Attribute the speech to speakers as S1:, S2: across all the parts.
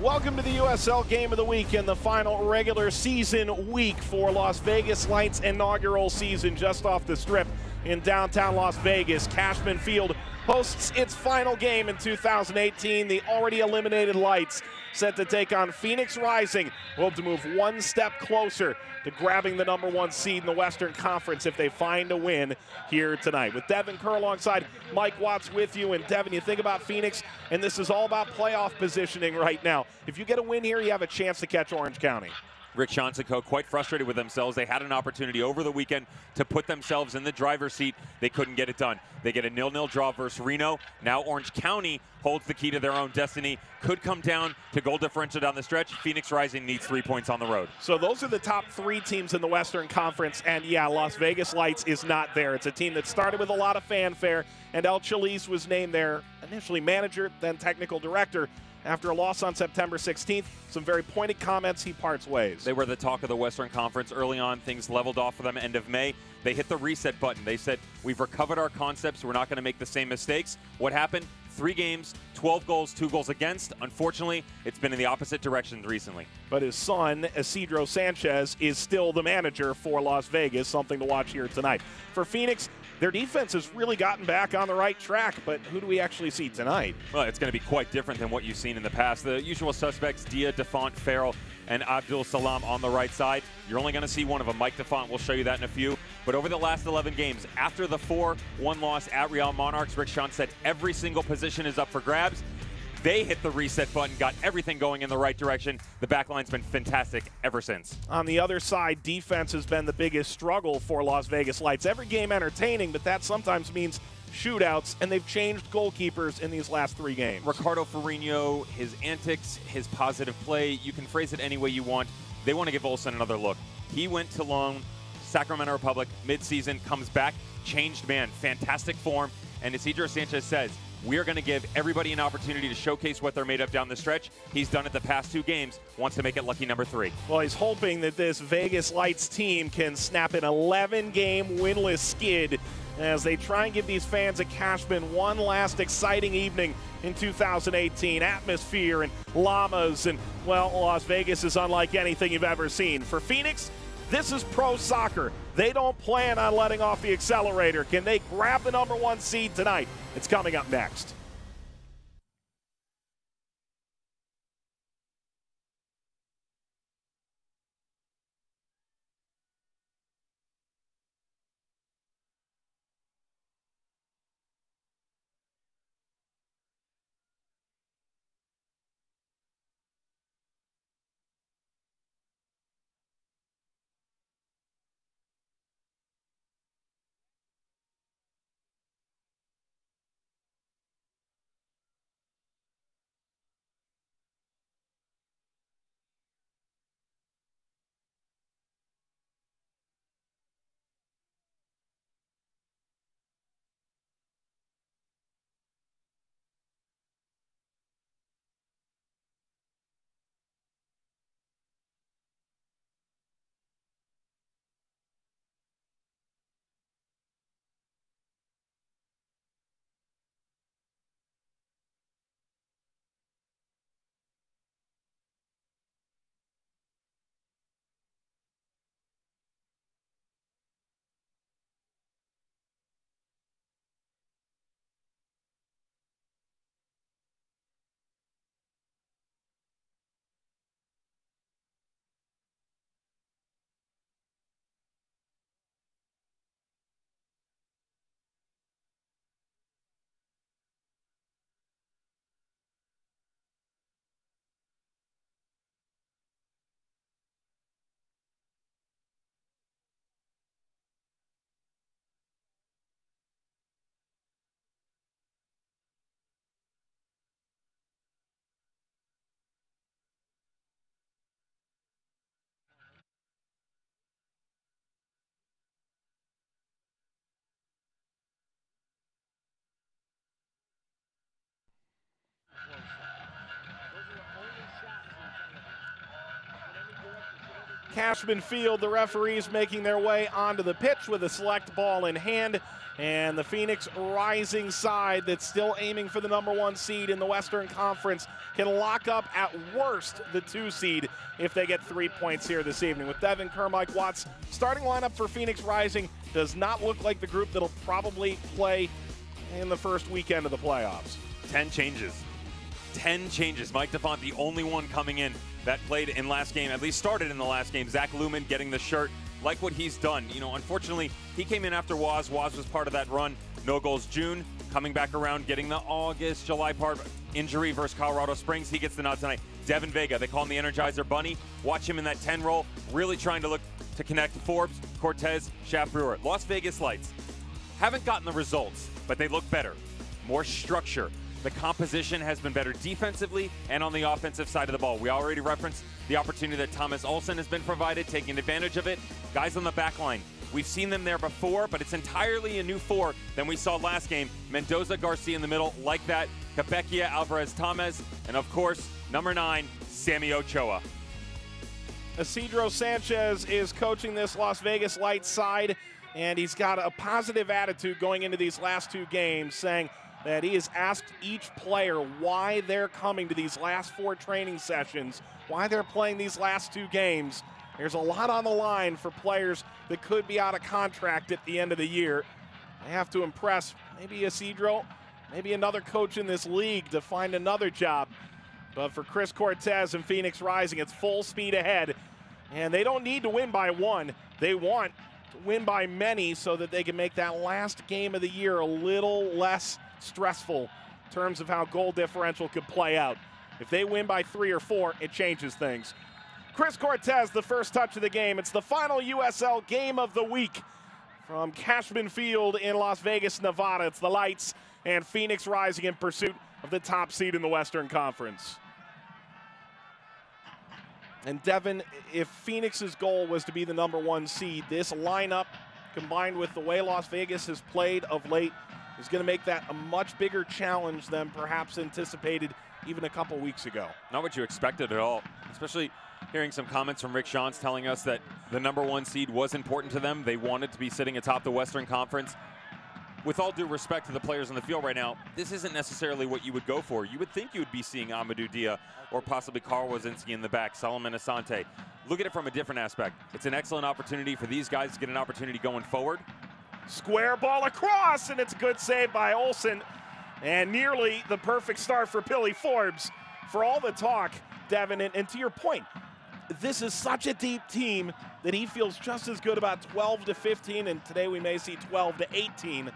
S1: Welcome to the USL Game of the Week and the final regular season week for Las Vegas Lights' inaugural season just off the Strip in downtown Las Vegas. Cashman Field hosts its final game in 2018. The already eliminated Lights set to take on Phoenix Rising, who hope to move one step closer to grabbing the #1 seed in the Western Conference if they find a win here tonight. With Devin Kerr alongside Mike Watts with you. And Devin, you think about Phoenix, and this is all about playoff positioning right now. If you get a win here, you have a chance to catch Orange County.
S2: Rick Shonsico quite frustrated with themselves. They had an opportunity over the weekend to put themselves in the driver's seat. They couldn't get it done. They get a 0-0 draw versus Reno. Now Orange County holds the key to their own destiny. Could come down to goal differential down the stretch. Phoenix Rising needs 3 points on the road.
S1: So those are the top 3 teams in the Western Conference, and yeah, Las Vegas Lights is not there. It's a team that started with a lot of fanfare, and El Chalice was named their initially manager, then technical director. After a loss on September 16th, some very pointed comments, he parts ways.
S2: They were the talk of the Western Conference early on. Things leveled off for them end of May. They hit the reset button. They said, we've recovered our concepts. We're not going to make the same mistakes. What happened? 3 games, 12 goals, 2 goals against. Unfortunately, it's been in the opposite direction recently.
S1: But his son, Isidro Sanchez, is still the manager for Las Vegas, something to watch here tonight. For Phoenix, their defense has really gotten back on the right track, but who do we actually see tonight?
S2: Well, it's going to be quite different than what you've seen in the past. The usual suspects, Dia, Defont, Farrell, and Abdul Salam on the right side. You're only going to see one of them. Mike Defont will show you that in a few. But over the last 11 games, after the 4-1 loss at Real Monarchs, Rick Schantz said every single position is up for grabs. They hit the reset button, got everything going in the right direction. The backline's been fantastic ever since.
S1: On the other side, defense has been the biggest struggle for Las Vegas Lights. Every game entertaining, but that sometimes means shootouts, and they've changed goalkeepers in these last 3 games.
S2: Ricardo Ferrigno, his antics, his positive play, you can phrase it any way you want. They want to give Olsen another look. He went to loan, Sacramento Republic, midseason, comes back, changed man, fantastic form, and Isidro Sanchez says, we are going to give everybody an opportunity to showcase what they're made of down the stretch. He's done it the past 2 games, wants to make it lucky number 3.
S1: Well, he's hoping that this Vegas Lights team can snap an 11-game winless skid as they try and give these fans at Cashman one last exciting evening in 2018. Atmosphere and llamas, and, well, Las Vegas is unlike anything you've ever seen. For Phoenix, this is pro soccer. They don't plan on letting off the accelerator. Can they grab the #1 seed tonight? It's coming up next. Cashman Field, the referees making their way onto the pitch with a select ball in hand. And the Phoenix Rising side that's still aiming for the #1 seed in the Western Conference can lock up at worst the 2 seed if they get 3 points here this evening. With Devin Kerr, Mike Watts, starting lineup for Phoenix Rising does not look like the group that'll probably play in the first weekend of the playoffs.
S2: 10 changes. 10 changes. Mike DeFont, the only one coming in that played in last game, at least started in the last game. Zach Lumen getting the shirt. Like what he's done. You know, unfortunately, he came in after Waz. Waz was part of that run. No goals June, coming back around, getting the August, July part. Injury versus Colorado Springs. He gets the nod tonight. Devin Vega, they call him the Energizer Bunny. Watch him in that 10 role, really trying to look to connect Forbes, Cortez, Shaft Brewer. Las Vegas Lights haven't gotten the results, but they look better. More structure. The composition has been better defensively and on the offensive side of the ball. We already referenced the opportunity that Thomas Olsen has been provided, taking advantage of it. Guys on the back line, we've seen them there before, but it's entirely a new 4 than we saw last game. Mendoza Garcia in the middle, like that. Cabecia, Alvarez Thomas, and of course, number 9, Sammy Ochoa.
S1: Isidro Sanchez is coaching this Las Vegas Lights side, and he's got a positive attitude going into these last 2 games, saying that he has asked each player why they're coming to these last 4 training sessions, why they're playing these last 2 games. There's a lot on the line for players that could be out of contract at the end of the year. They have to impress maybe Isidro, maybe another coach in this league to find another job. But for Chris Cortez and Phoenix Rising, it's full speed ahead. And they don't need to win by 1. They want to win by many so that they can make that last game of the year a little less stressful in terms of how goal differential could play out. If they win by 3 or 4, it changes things. Chris Cortez, the first touch of the game. It's the final USL game of the week from Cashman Field in Las Vegas, Nevada. It's the Lights and Phoenix Rising in pursuit of the top seed in the Western Conference. And Devin, if Phoenix's goal was to be the #1 seed, this lineup, combined with the way Las Vegas has played of late, is going to make that a much bigger challenge than perhaps anticipated even a couple weeks ago.
S2: Not what you expected at all, especially hearing some comments from Rick Schantz telling us that the #1 seed was important to them. They wanted to be sitting atop the Western Conference. With all due respect to the players on the field right now, this isn't necessarily what you would go for. You would think you would be seeing Amadou Dia or possibly Carl Wazinski in the back, Solomon Asante. Look at it from a different aspect. It's an excellent opportunity for these guys to get an opportunity going forward.
S1: Square ball across, and it's a good save by Olsen. And nearly the perfect start for Billy Forbes. For all the talk, Devin, and to your point, this is such a deep team that he feels just as good about 12 to 15, and today we may see 12 to 18,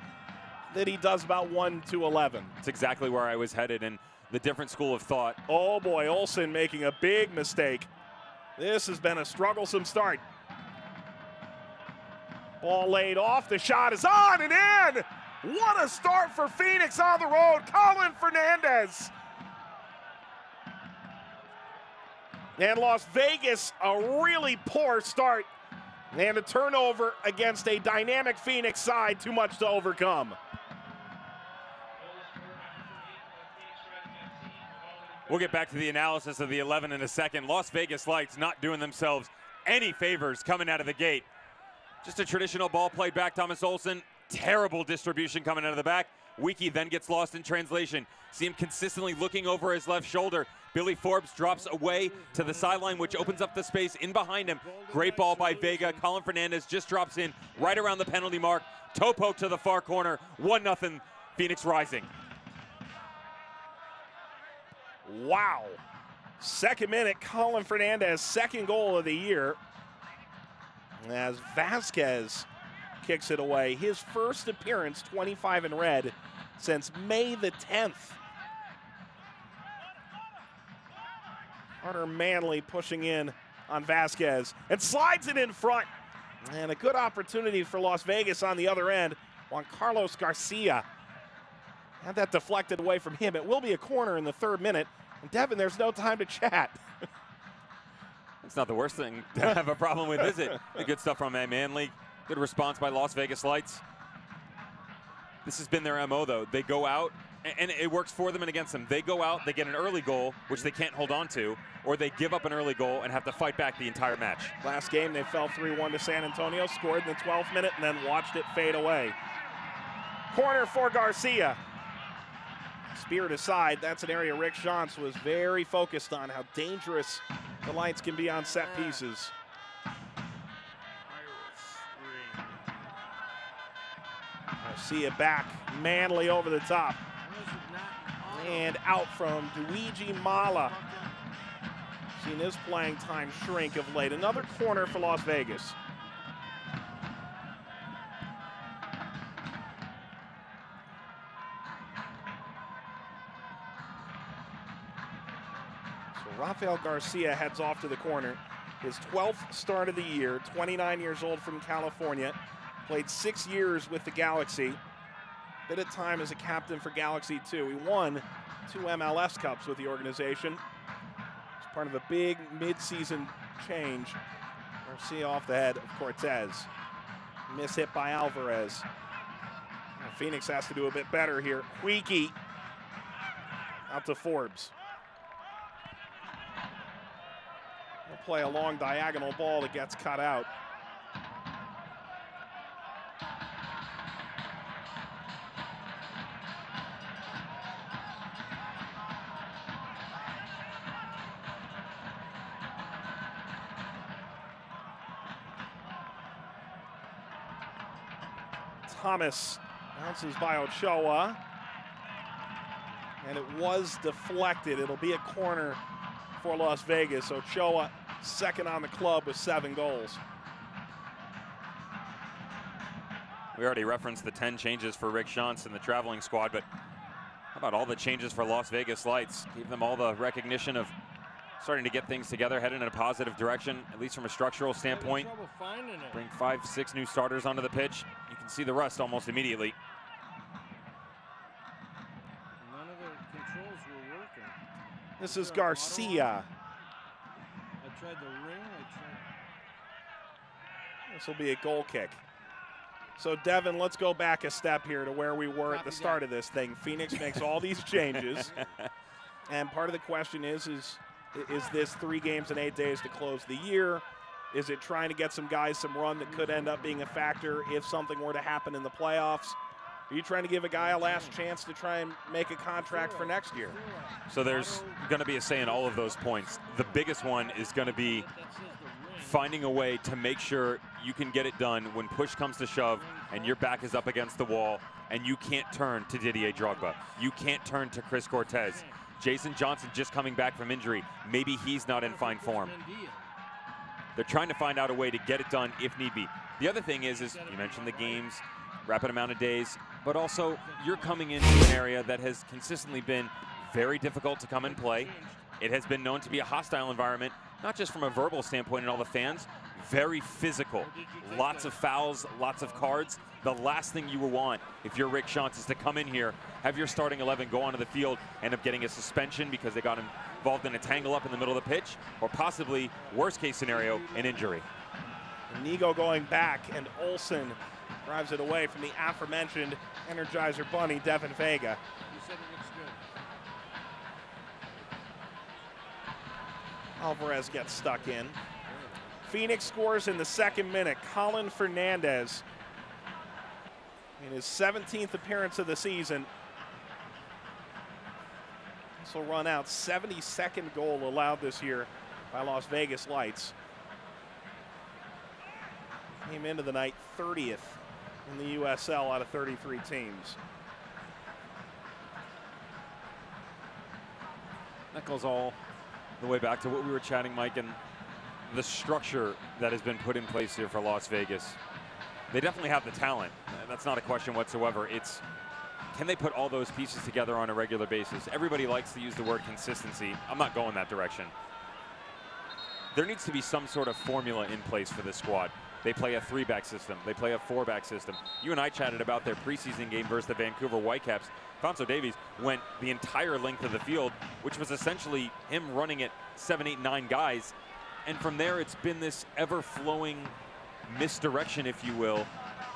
S1: that he does about 1 to 11.
S2: It's exactly where I was headed, and the different school of thought.
S1: Oh boy, Olsen making a big mistake. This has been a strugglesome start. Ball laid off, the shot is on and in! What a start for Phoenix on the road, Colin Fernandez. And Las Vegas, a really poor start. And a turnover against a dynamic Phoenix side, too much to overcome.
S2: We'll get back to the analysis of the 11 in a second. Las Vegas Lights not doing themselves any favors coming out of the gate. Just a traditional ball played back, Thomas Olsen. Terrible distribution coming out of the back. Wiki then gets lost in translation. See him consistently looking over his left shoulder. Billy Forbes drops away to the sideline, which opens up the space in behind him. Great ball by Vega. Colin Fernandez just drops in right around the penalty mark. Toe poke to the far corner. 1-0 Phoenix Rising.
S1: Wow. Second minute, Colin Fernandez, second goal of the year. As Vasquez kicks it away. His first appearance, 25 in red, since May the 10th. Carter Manley pushing in on Vasquez and slides it in front. And a good opportunity for Las Vegas on the other end. Juan Carlos Garcia had that deflected away from him. It will be a corner in the 3rd minute. And Devin, there's no time to chat.
S2: It's not the worst thing to have a problem with, is it? The good stuff from Manley. Good response by Las Vegas Lights. This has been their MO, though. They go out, and it works for them and against them. They go out, they get an early goal, which they can't hold on to, or they give up an early goal and have to fight back the entire match.
S1: Last game, they fell 3-1 to San Antonio, scored in the 12th minute, and then watched it fade away. Corner for Garcia. Speared aside. That's an area Rick Schantz was very focused on, how dangerous the Lights can be on set pieces. Garcia back, Manley over the top. And out from Luigi Mala. Seen his playing time shrink of late. Another corner for Las Vegas. So Rafael Garcia heads off to the corner. His 12th start of the year, 29 years old from California. Played 6 years with the Galaxy. Bit of time as a captain for Galaxy too. He won 2 MLS Cups with the organization. It's part of a big mid-season change. Garcia off the head of Cortez. Miss hit by Alvarez. Phoenix has to do a bit better here. Huiki out to Forbes. He'll play a long diagonal ball that gets cut out. Thomas bounces by Ochoa, and it was deflected. It'll be a corner for Las Vegas. Ochoa second on the club with 7 goals.
S2: We already referenced the 10 changes for Rick Schantz in the traveling squad, but how about all the changes for Las Vegas Lights? Gave them all the recognition of starting to get things together, heading in a positive direction, at least from a structural standpoint. Bring 5, 6 new starters onto the pitch. You can see the rust almost immediately.
S3: None of the controls were working.
S1: This is Garcia.
S3: I tried the ring.
S1: This will be a goal kick. So Devin, let's go back a step here to where we were at the start of this thing. Phoenix makes all these changes. And part of the question is this 3 games in 8 days to close the year? Is it trying to get some guys some run that could end up being a factor if something were to happen in the playoffs? Are you trying to give a guy a last chance to try and make a contract for next year?
S2: So there's going to be a say in all of those points. The biggest one is going to be finding a way to make sure you can get it done when push comes to shove and your back is up against the wall and you can't turn to Didier Drogba. You can't turn to Chris Cortez. Jason Johnson just coming back from injury. Maybe he's not in fine form. They're trying to find out a way to get it done if need be. The other thing is you mentioned the games, rapid amount of days, but also you're coming into an area that has consistently been very difficult to come and play. It has been known to be a hostile environment, not just from a verbal standpoint and all the fans, very physical. Lots of fouls, lots of cards. The last thing you will want if you're Rick Schantz is to come in here, have your starting 11 go onto the field, end up getting a suspension because they got involved in a tangle up in the middle of the pitch, or possibly, worst case scenario, an injury.
S1: Nigo going back, and Olsen drives it away from the aforementioned Energizer Bunny, Devin Vega.
S3: You said it looks good.
S1: Alvarez gets stuck in. Phoenix scores in the 2nd minute. Colin Fernandez in his 17th appearance of the season. This will run out. 72nd goal allowed this year by Las Vegas Lights. Came into the night 30th in the USL out of 33 teams.
S2: That goes all the way back to what we were chatting, Mike, and the structure that has been put in place here for Las Vegas. They definitely have the talent. That's not a question whatsoever. It's, can they put all those pieces together on a regular basis? Everybody likes to use the word consistency. I'm not going that direction. There needs to be some sort of formula in place for this squad. They play a 3-back system. They play a 4-back system. You and I chatted about their preseason game versus the Vancouver Whitecaps. Alphonso Davies went the entire length of the field, which was essentially him running at 7, 8, 9 guys. And from there, it's been this ever-flowing misdirection, if you will.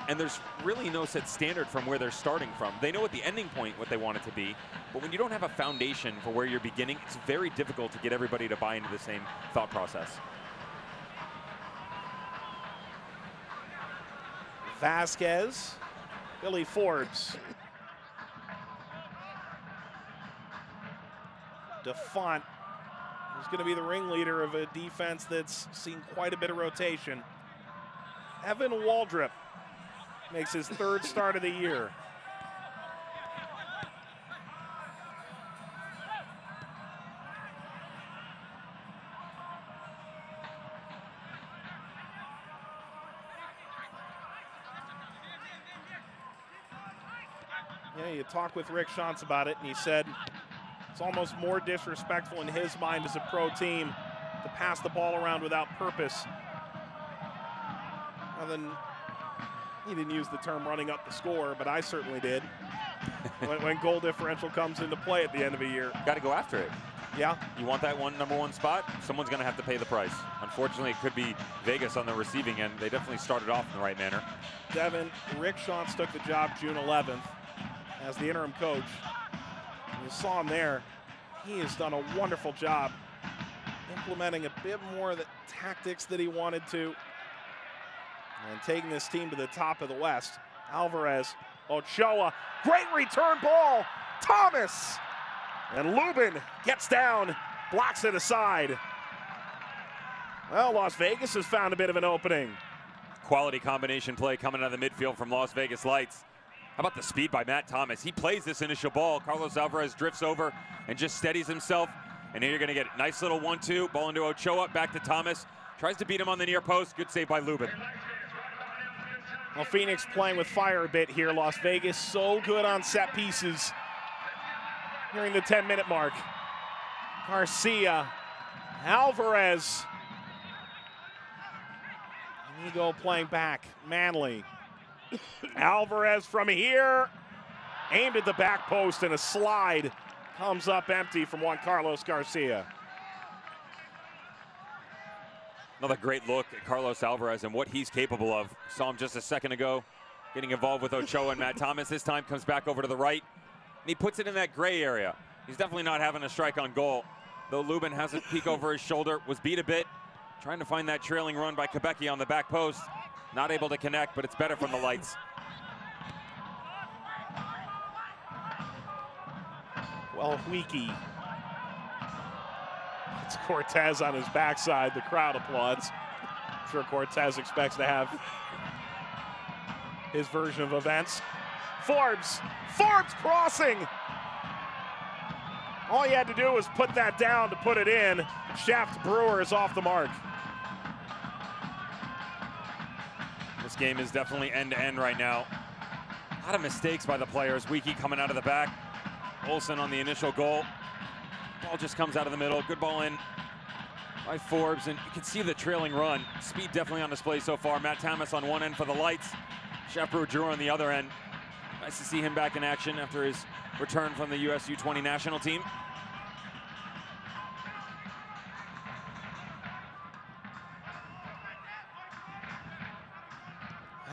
S2: And there's really no set standard from where they're starting from. They know at the ending point what they want it to be, but when you don't have a foundation for where you're beginning, it's very difficult to get everybody to buy into the same thought process.
S1: Vasquez, Billy Forbes DeFont is going to be the ringleader of a defense that's seen quite a bit of rotation. Evan Waldrop makes his 3rd start of the year. Yeah, you talk with Rick Schantz about it, and he said it's almost more disrespectful in his mind as a pro team to pass the ball around without purpose. Rather than, he didn't use the term running up the score, but I certainly did. when goal differential comes into play at the end of a year.
S2: Got to go after it.
S1: Yeah.
S2: You want that number one spot? Someone's going to have to pay the price. Unfortunately, it could be Vegas on the receiving end. They definitely started off in the right manner.
S1: Devin, Rick Schantz took the job June 11th as the interim coach. You saw him there. He has done a wonderful job implementing a bit more of the tactics that he wanted to and taking this team to the top of the West. Alvarez, Ochoa, great return ball. Thomas, and Lubin gets down, blocks it aside. Well, Las Vegas has found a bit of an opening.
S2: Quality combination play coming out of the midfield from Las Vegas Lights. How about the speed by Matt Thomas? He plays this initial ball. Carlos Alvarez drifts over and just steadies himself. And here you're going to get a nice little 1-2. Ball into Ochoa, back to Thomas. Tries to beat him on the near post. Good save by Lubin.
S1: Well, Phoenix playing with fire a bit here. Las Vegas so good on set pieces. Nearing the 10-minute mark. Garcia, Alvarez. Inigo playing back. Manley. Alvarez from here, aimed at the back post, and a slide comes up empty from Juan Carlos Garcia.
S2: Another great look at Carlos Alvarez and what he's capable of. Saw him just a second ago getting involved with Ochoa and Matt Thomas. This time comes back over to the right, and he puts it in that gray area. He's definitely not having a strike on goal, though Lubin has a peek over his shoulder, was beat a bit, trying to find that trailing run by Quebecki on the back post. Not able to connect, but it's better from the Lights.
S1: Well, Huiki. It's Cortez on his backside. The crowd applauds. I'm sure Cortez expects to have his version of events. Forbes crossing. All he had to do was put that down to put it in. Shaft Brewer is off the mark.
S2: This game is definitely end-to-end right now. A lot of mistakes by the players. Huiki coming out of the back. Olsen on the initial goal. Ball just comes out of the middle. Good ball in by Forbes, and you can see the trailing run. Speed definitely on display so far. Matt Thomas on one end for the Lights. Shafro Drew on the other end. Nice to see him back in action after his return from the US U20 national team.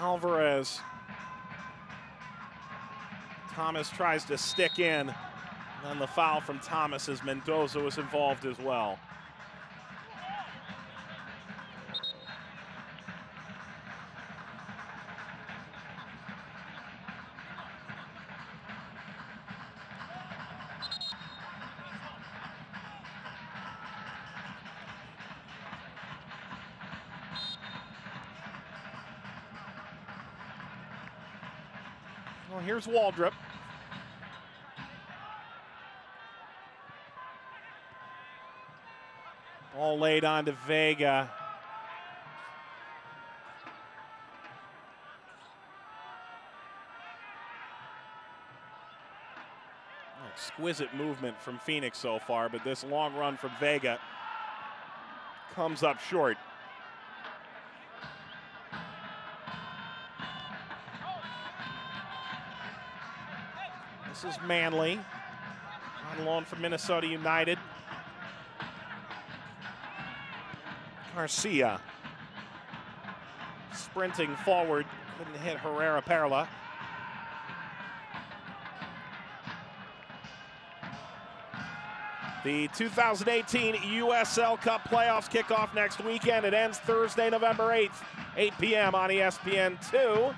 S1: Alvarez. Thomas tries to stick in. And then the foul from Thomas as Mendoza was involved as well. Well, here's Waldrop. All laid on to Vega. Exquisite movement from Phoenix so far, but this long run from Vega comes up short. This is Manley, on loan from Minnesota United. Garcia, sprinting forward, couldn't hit Herrera Perla. The 2018 USL Cup playoffs kick off next weekend. It ends Thursday, November 8th, 8 p.m. on ESPN2.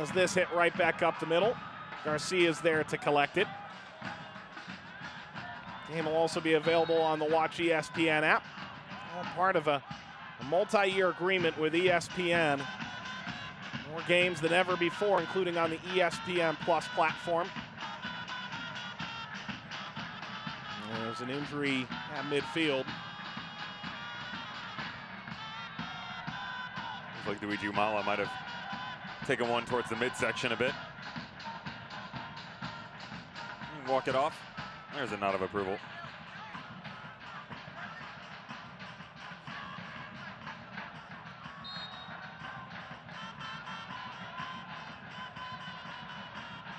S1: As this hit right back up the middle. Garcia's there to collect it. Game will also be available on the Watch ESPN app. All part of a multi-year agreement with ESPN. More games than ever before, including on the ESPN Plus platform. And there's an injury at midfield.
S2: Looks like Luigi Umala might have taken one towards the midsection a bit. Walk it off. There's a nod of approval.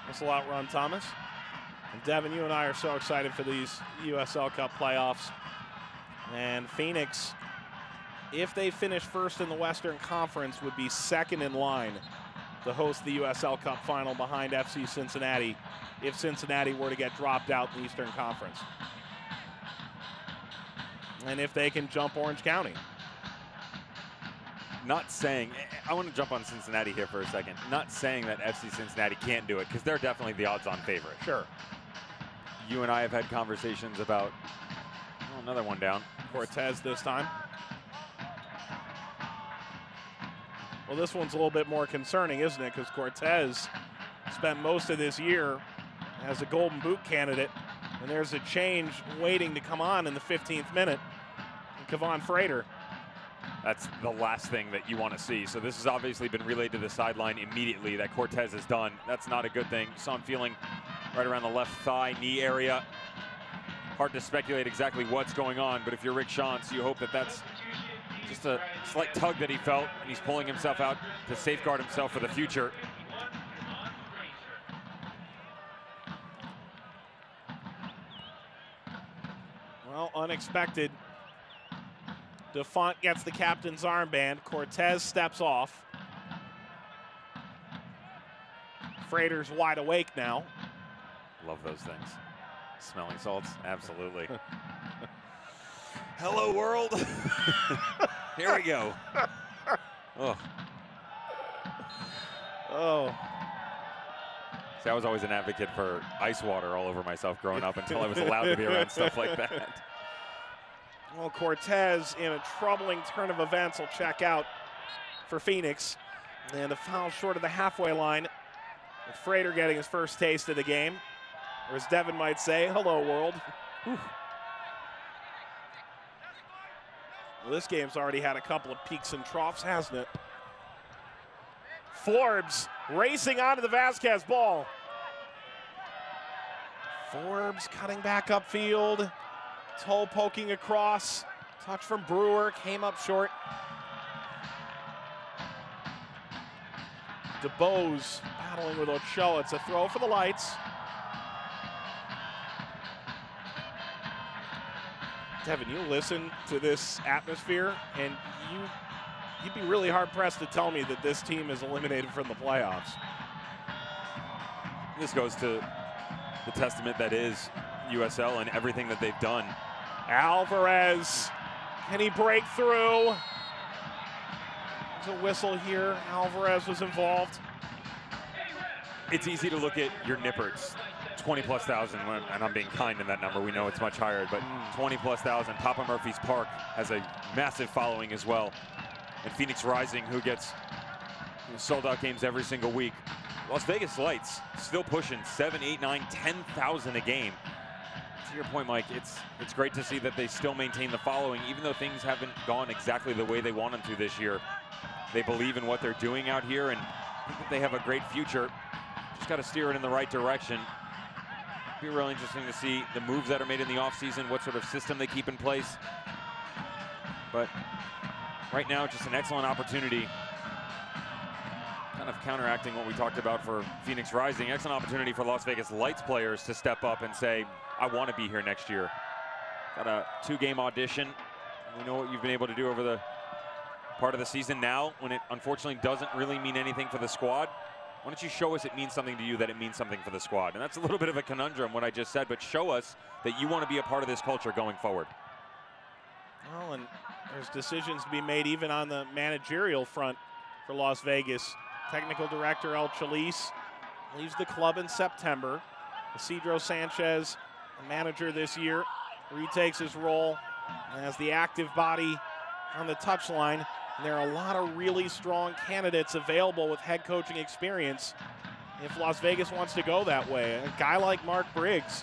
S1: Whistle out, Ron Thomas. And Devin, you and I are so excited for these USL Cup playoffs. And Phoenix, if they finish first in the Western Conference, would be second in line to host the USL Cup final behind FC Cincinnati if Cincinnati were to get dropped out in the Eastern Conference. And if they can jump Orange County.
S2: Not saying, I want to jump on Cincinnati here for a second. Not saying that FC Cincinnati can't do it, because they're definitely the odds-on favorite.
S1: Sure.
S2: You and I have had conversations about, oh, another one down.
S1: Cortez this time. Well, this one's a little bit more concerning, isn't it? Because Cortez spent most of this year as a Golden Boot candidate, and there's a change waiting to come on in the 15th minute. Kevon Frater.
S2: That's the last thing that you want to see. So this has obviously been relayed to the sideline immediately that Cortez has done. That's not a good thing. So I'm feeling right around the left thigh, knee area. Hard to speculate exactly what's going on, but if you're Rick Schantz, you hope that that's just a slight tug that he felt, and he's pulling himself out to safeguard himself for the future.
S1: Well, unexpected. DeFont gets the captain's armband. Cortez steps off. Frater's wide awake now.
S2: Love those things. Smelling salts, absolutely. Hello, world. Here we go. Oh.
S1: Oh.
S2: See, I was always an advocate for ice water all over myself growing up until I was allowed to be around stuff like that.
S1: Well, Cortez, in a troubling turn of events, will check out for Phoenix. And a foul short of the halfway line. With Frater getting his first taste of the game. Or as Devin might say, hello, world. Whew. Well, this game's already had a couple of peaks and troughs, hasn't it? Forbes racing onto the Vasquez ball. Forbes cutting back upfield. Toe poking across. Touch from Brewer, came up short. DeBose battling with Ochoa. It's a throw for the Lights. Devin, you listen to this atmosphere, and you'd be really hard-pressed to tell me that this team is eliminated from the playoffs.
S2: This goes to the testament that is USL and everything that they've done.
S1: Alvarez, can he break through? There's a whistle here. Alvarez was involved.
S2: It's easy to look at your nipperts. 20+ thousand, and I'm being kind in that number. We know it's much higher, but 20+ thousand. Papa Murphy's Park has a massive following as well. And Phoenix Rising, who gets sold-out games every single week. Las Vegas Lights still pushing 7, 8, 9, 10,000 a game. To your point, Mike, it's great to see that they still maintain the following, even though things haven't gone exactly the way they want them to this year. They believe in what they're doing out here and think that they have a great future. Just got to steer it in the right direction. Be really interesting to see the moves that are made in the offseason, what sort of system they keep in place. But right now, just an excellent opportunity. Kind of counteracting what we talked about for Phoenix Rising. Excellent opportunity for Las Vegas Lights players to step up and say, I want to be here next year. Got a 2-game audition. We know what you've been able to do over the part of the season now, when it unfortunately doesn't really mean anything for the squad. Why don't you show us it means something to you, that it means something for the squad? And that's a little bit of a conundrum, what I just said, but show us that you want to be a part of this culture going forward.
S1: Well, and there's decisions to be made even on the managerial front for Las Vegas. Technical director El Chalice leaves the club in September. Isidro Sanchez, a manager this year, retakes his role as the active body on the touchline. And there are a lot of really strong candidates available with head coaching experience if Las Vegas wants to go that way. A guy like Mark Briggs,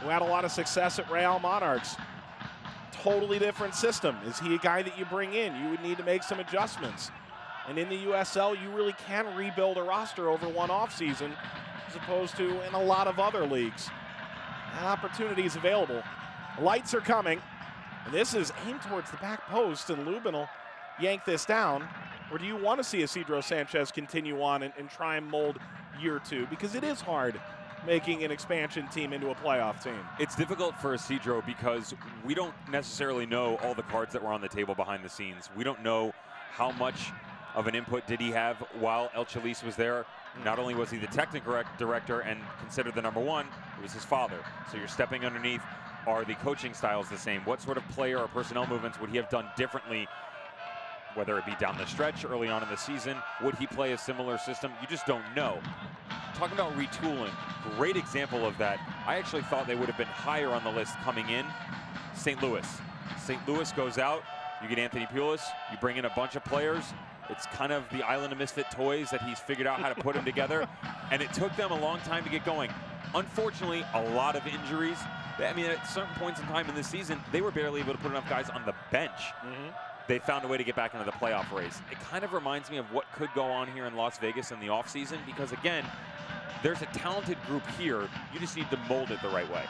S1: who had a lot of success at Real Monarchs, totally different system. Is he a guy that you bring in? You would need to make some adjustments. And in the USL, you really can rebuild a roster over one offseason as opposed to in a lot of other leagues. That opportunity is available. Lights are coming. And this is aimed towards the back post, and Lubin will yank this down. Or do you want to see Isidro Sanchez continue on and try and mold year two? Because it is hard making an expansion team into a playoff team.
S2: It's difficult for Isidro because we don't necessarily know all the cards that were on the table behind the scenes. We don't know how much of an input did he have while El Chelis was there. Not only was he the technical director and considered the #1, it was his father. So you're stepping underneath. Are the coaching styles the same? What sort of player or personnel movements would he have done differently, whether it be down the stretch early on in the season? Would he play a similar system? You just don't know. Talking about retooling, great example of that. I actually thought they would have been higher on the list coming in. St. Louis. St. Louis goes out, you get Anthony Pulis, you bring in a bunch of players. It's kind of the island of misfit toys that he's figured out how to put them together. And it took them a long time to get going. Unfortunately, a lot of injuries. I mean, at certain points in time in this season, they were barely able to put enough guys on the bench. They found a way to get back into the playoff race. It kind of reminds me of what could go on here in Las Vegas in the offseason because, again, there's a talented group here. You just need to mold it the right way.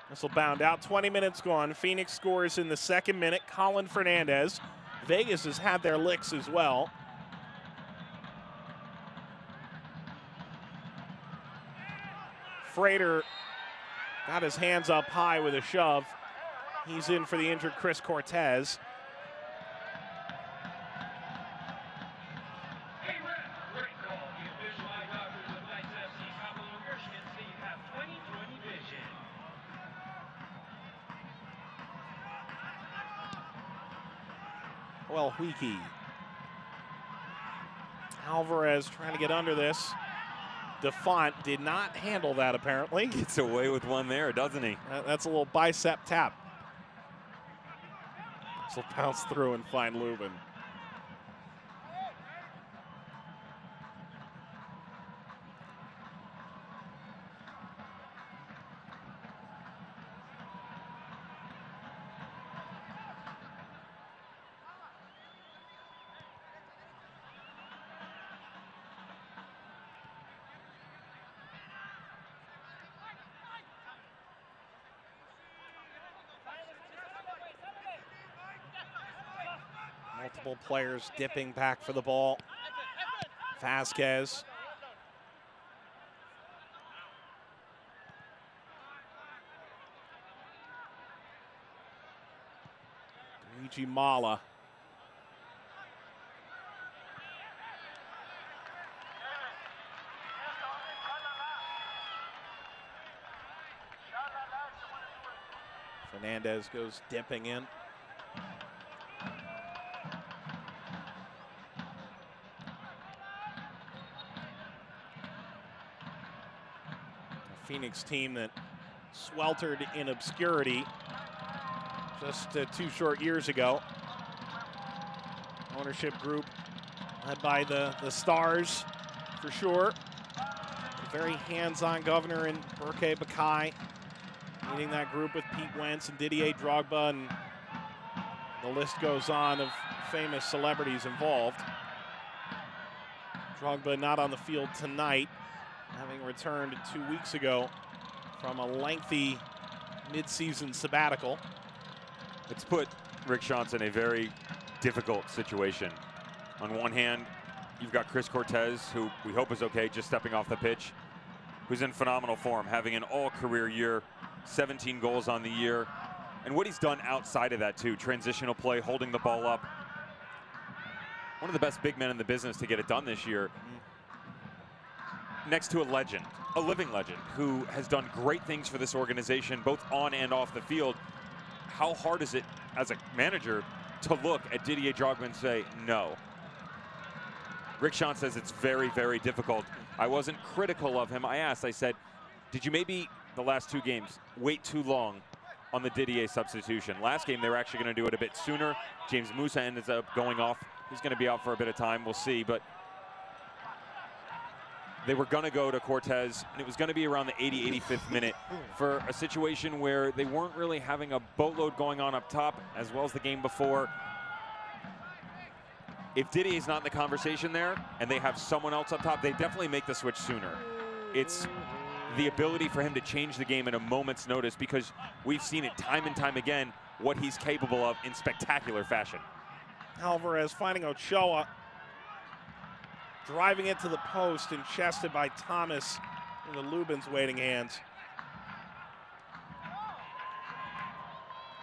S1: This will bound out. 20 minutes gone. Phoenix scores in the 2nd minute. Colin Fernandez. Vegas has had their licks as well. Frater got his hands up high with a shove. He's in for the injured Chris Cortez. Well, Huiki. Alvarez trying to get under this. DeFont did not handle that, apparently.
S2: Gets away with one there, doesn't he?
S1: That's a little bicep tap. This will bounce through and find Lubin. Multiple players dipping back for the ball. Vasquez. Luigi Mala. Fernandez goes dipping in. Phoenix team that sweltered in obscurity just 2 short years ago. Ownership group led by the Stars for sure. A very hands-on governor in Berke Bakai, leading that group with Pete Wentz and Didier Drogba, and the list goes on of famous celebrities involved. Drogba not on the field tonight, having returned 2 weeks ago from a lengthy mid-season sabbatical.
S2: It's put Rick Schantz in a very difficult situation. On one hand, you've got Chris Cortez, who we hope is okay, just stepping off the pitch, who's in phenomenal form, having an all-career year, 17 goals on the year, and what he's done outside of that too, transitional play, holding the ball up. One of the best big men in the business to get it done this year. Next to a legend, a living legend, who has done great things for this organization, both on and off the field. How hard is it as a manager to look at Didier Drogba and say, no? Rick Schantz says it's very, very difficult. I wasn't critical of him. I asked, I said, did you maybe, the last 2 games, wait too long on the Didier substitution? Last game, they were actually going to do it a bit sooner. James Musa ended up going off. He's going to be out for a bit of time. We'll see. But they were going to go to Cortez, and it was going to be around the 85th minute for a situation where they weren't really having a boatload going on up top, as well as the game before. If Didier's not in the conversation there, and they have someone else up top, they definitely make the switch sooner. It's the ability for him to change the game in a moment's notice, because we've seen it time and time again, what he's capable of in spectacular fashion.
S1: Alvarez finding Ochoa, driving it to the post and chested by Thomas in the Lubin's waiting hands.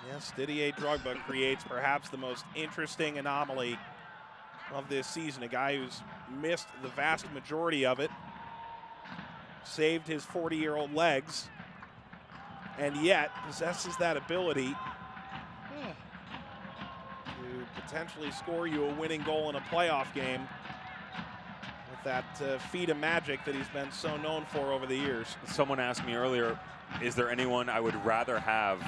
S1: Yes, Didier Drogba creates perhaps the most interesting anomaly of this season, a guy who's missed the vast majority of it, saved his 40-year-old legs, and yet possesses that ability to potentially score you a winning goal in a playoff game with that feat of magic that he's been so known for over the years.
S2: Someone asked me earlier, is there anyone I would rather have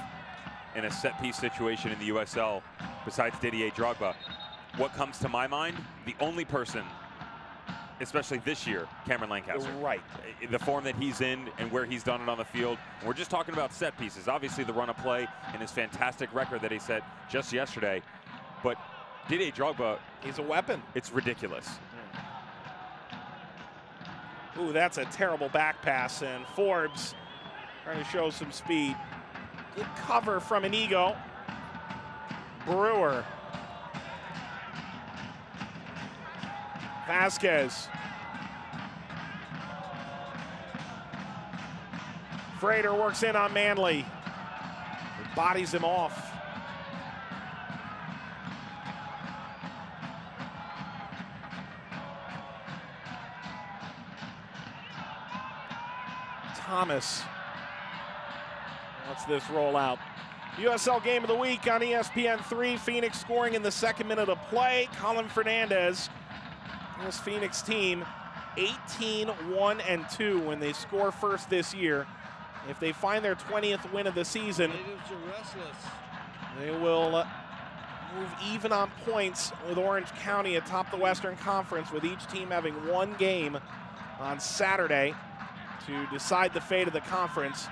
S2: in a set-piece situation in the USL besides Didier Drogba? What comes to my mind? The only person, especially this year, Cameron Lancaster.
S1: Right.
S2: The form that he's in and where he's done it on the field. We're just talking about set pieces. Obviously the run of play and his fantastic record that he set just yesterday. But Didier Drogba,
S1: he's a weapon.
S2: It's ridiculous.
S1: Ooh, that's a terrible back pass, and Forbes trying to show some speed. Good cover from Inigo. Brewer. Vasquez. Frater works in on Manley. He bodies him off. Thomas. What's this roll out? USL Game of the Week on ESPN3. Phoenix scoring in the 2nd minute of play. Colin Fernandez. This Phoenix team 18-1-2 when they score first this year. If they find their 20th win of the season,
S3: Natives are restless.
S1: they will move even on points with Orange County atop the Western Conference, with each team having 1 game on Saturday to decide the fate of the conference.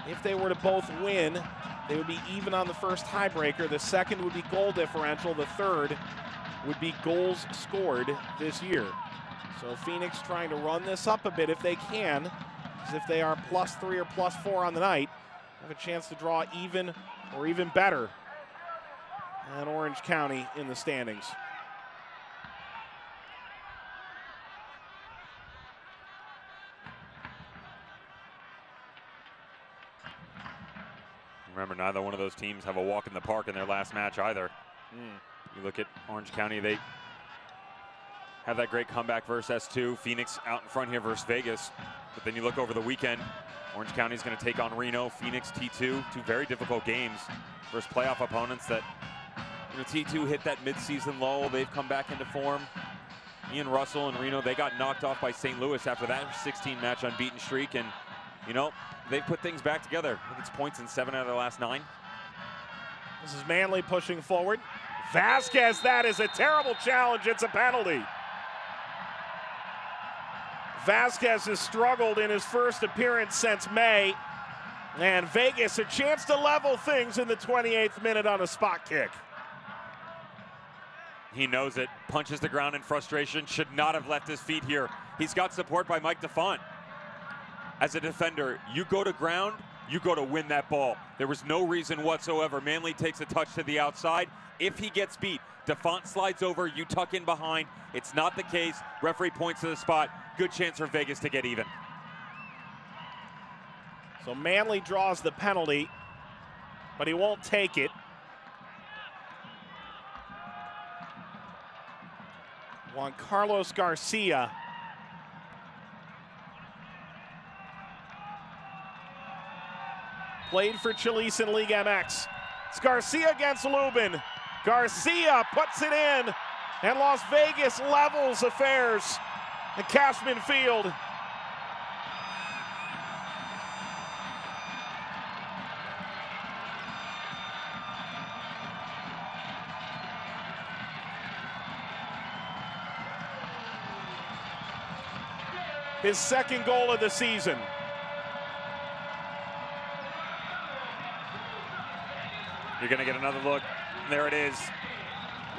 S1: If they were to both win, they would be even on the first tiebreaker. The second would be goal differential. The third would be goals scored this year. So Phoenix trying to run this up a bit if they can, as if they are +3 or +4 on the night, have a chance to draw even or even better than Orange County in the standings.
S2: Remember, neither one of those teams have a walk in the park in their last match either. You look at Orange County, they have that great comeback versus S2. Phoenix out in front here versus Vegas. But then you look over the weekend, Orange County is going to take on Reno, Phoenix, T2. 2 very difficult games versus playoff opponents that, you know, T2 hit that midseason lull. They've come back into form. Ian Russell and Reno, they got knocked off by St. Louis after that 16-match unbeaten streak. And, you know, they've put things back together. I think it's points in 7 out of their last 9.
S1: This is Manley pushing forward. Vasquez, that is a terrible challenge. It's a penalty. Vasquez has struggled in his first appearance since May. And Vegas a chance to level things in the 28th minute on a spot kick.
S2: He knows it, punches the ground in frustration, should not have left his feet here. He's got support by Mike DeFont. As a defender, you go to ground, you go to win that ball. There was no reason whatsoever. Manley takes a touch to the outside. If he gets beat, DeFont slides over, you tuck in behind. It's not the case. Referee points to the spot. Good chance for Vegas to get even.
S1: So Manley draws the penalty, but he won't take it. Juan Carlos Garcia. Played for Chalice in League MX. It's Garcia against Lubin. Garcia puts it in, and Las Vegas levels affairs And Cashman Field. His second goal of the season.
S2: You're going to get another look. There it is.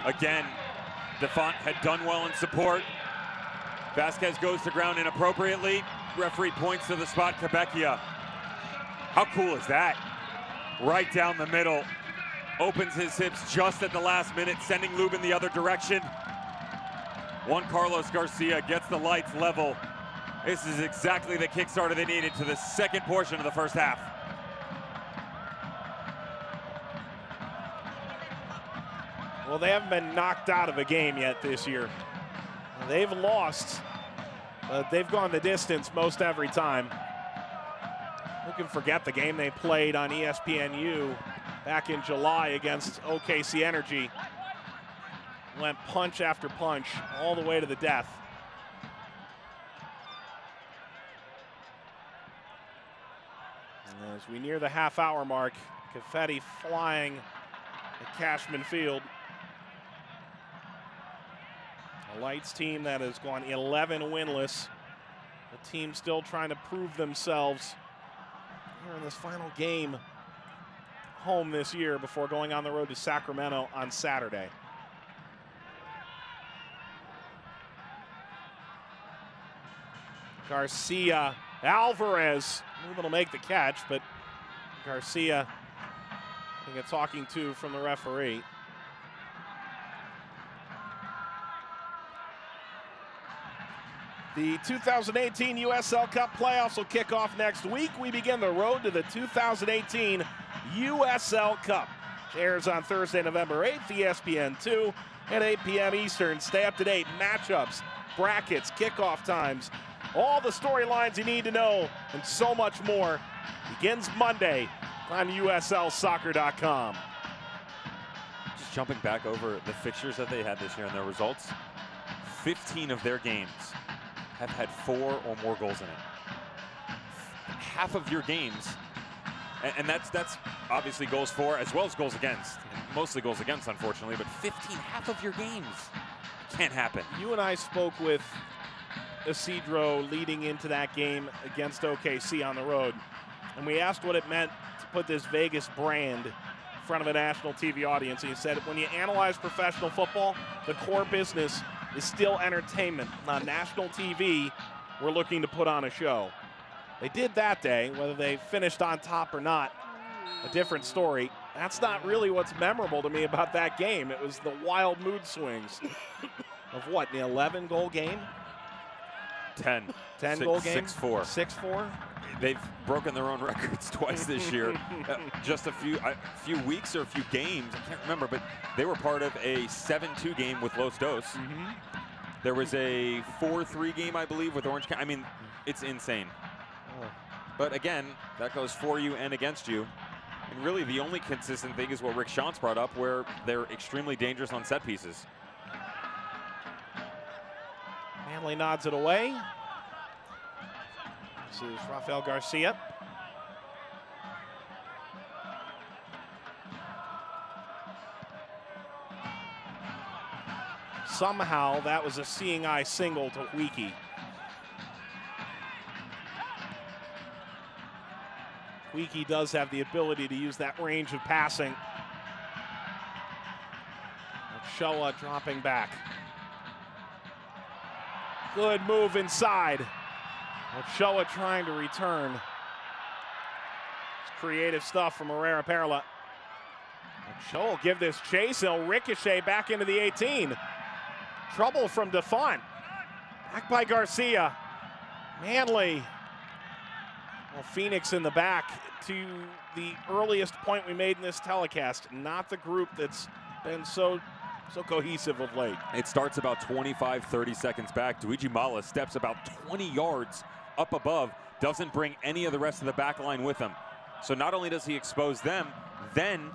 S2: Again, Defont had done well in support. Vasquez goes to ground inappropriately. Referee points to the spot, Quebecia. How cool is that? Right down the middle. Opens his hips just at the last minute, sending Lubin the other direction. Juan Carlos Garcia gets the lights level. This is exactly the kickstarter they needed to the second portion of the first half.
S1: Well, they haven't been knocked out of a game yet this year. They've lost, but they've gone the distance most every time. Who can forget the game they played on ESPNU back in July against OKC Energy? Went punch after punch all the way to the death. And as we near the half-hour mark, confetti flying at Cashman Field. A Lights team that has gone 11 winless. A team still trying to prove themselves here in this final game home this year before going on the road to Sacramento on Saturday. Garcia, Alvarez, Lubin will make the catch, but Garcia getting a talking to from the referee. The 2018 USL Cup playoffs will kick off next week. We begin the road to the 2018 USL Cup, which airs on Thursday, November 8th, ESPN2 at 8 p.m. Eastern. Stay up to date, matchups, brackets, kickoff times, all the storylines you need to know, and so much more. Begins Monday on USLsoccer.com.
S2: Just jumping back over the fixtures that they had this year and their results, 15 of their games have had 4 or more goals in it. Half of your games, and that's obviously goals for as well as goals against. Mostly goals against, unfortunately, but 15, half of your games can't happen.
S1: You and I spoke with Isidro leading into that game against OKC on the road, and we asked what it meant to put this Vegas brand in front of a national TV audience. And he said, when you analyze professional football, the core business is still entertainment. On national TV, we're looking to put on a show. They did that day. Whether they finished on top or not, a different story. That's not really what's memorable to me about that game. It was the wild mood swings of what, the 11-goal game?
S2: 10
S1: goal game?
S2: 6-4.
S1: 6-4?
S2: They've broken their own records twice this year. Just a few weeks or a few games, I can't remember, but they were part of a 7-2 game with Los Dos. There was a 4-3 game, I believe, with Orange County. I mean, it's insane. But again, that goes for you and against you. And really the only consistent thing is what Rick Schantz brought up, where they're extremely dangerous on set pieces.
S1: Manley nods it away. This is Rafael Garcia. Somehow that was a seeing eye single to Wiki. Wiki does have the ability to use that range of passing. Ochoa dropping back. Good move inside. Ochoa trying to return. It's creative stuff from Herrera Perla. Ochoa will give this chase. He'll ricochet back into the 18. Trouble from Defont. Back by Garcia. Manley. Well, Phoenix in the back to the earliest point we made in this telecast. Not the group that's been so cohesive of late.
S2: It starts about 25, 30 seconds back. Luigi Mala steps about 20 yards up above, doesn't bring any of the rest of the back line with him. So not only does he expose them, then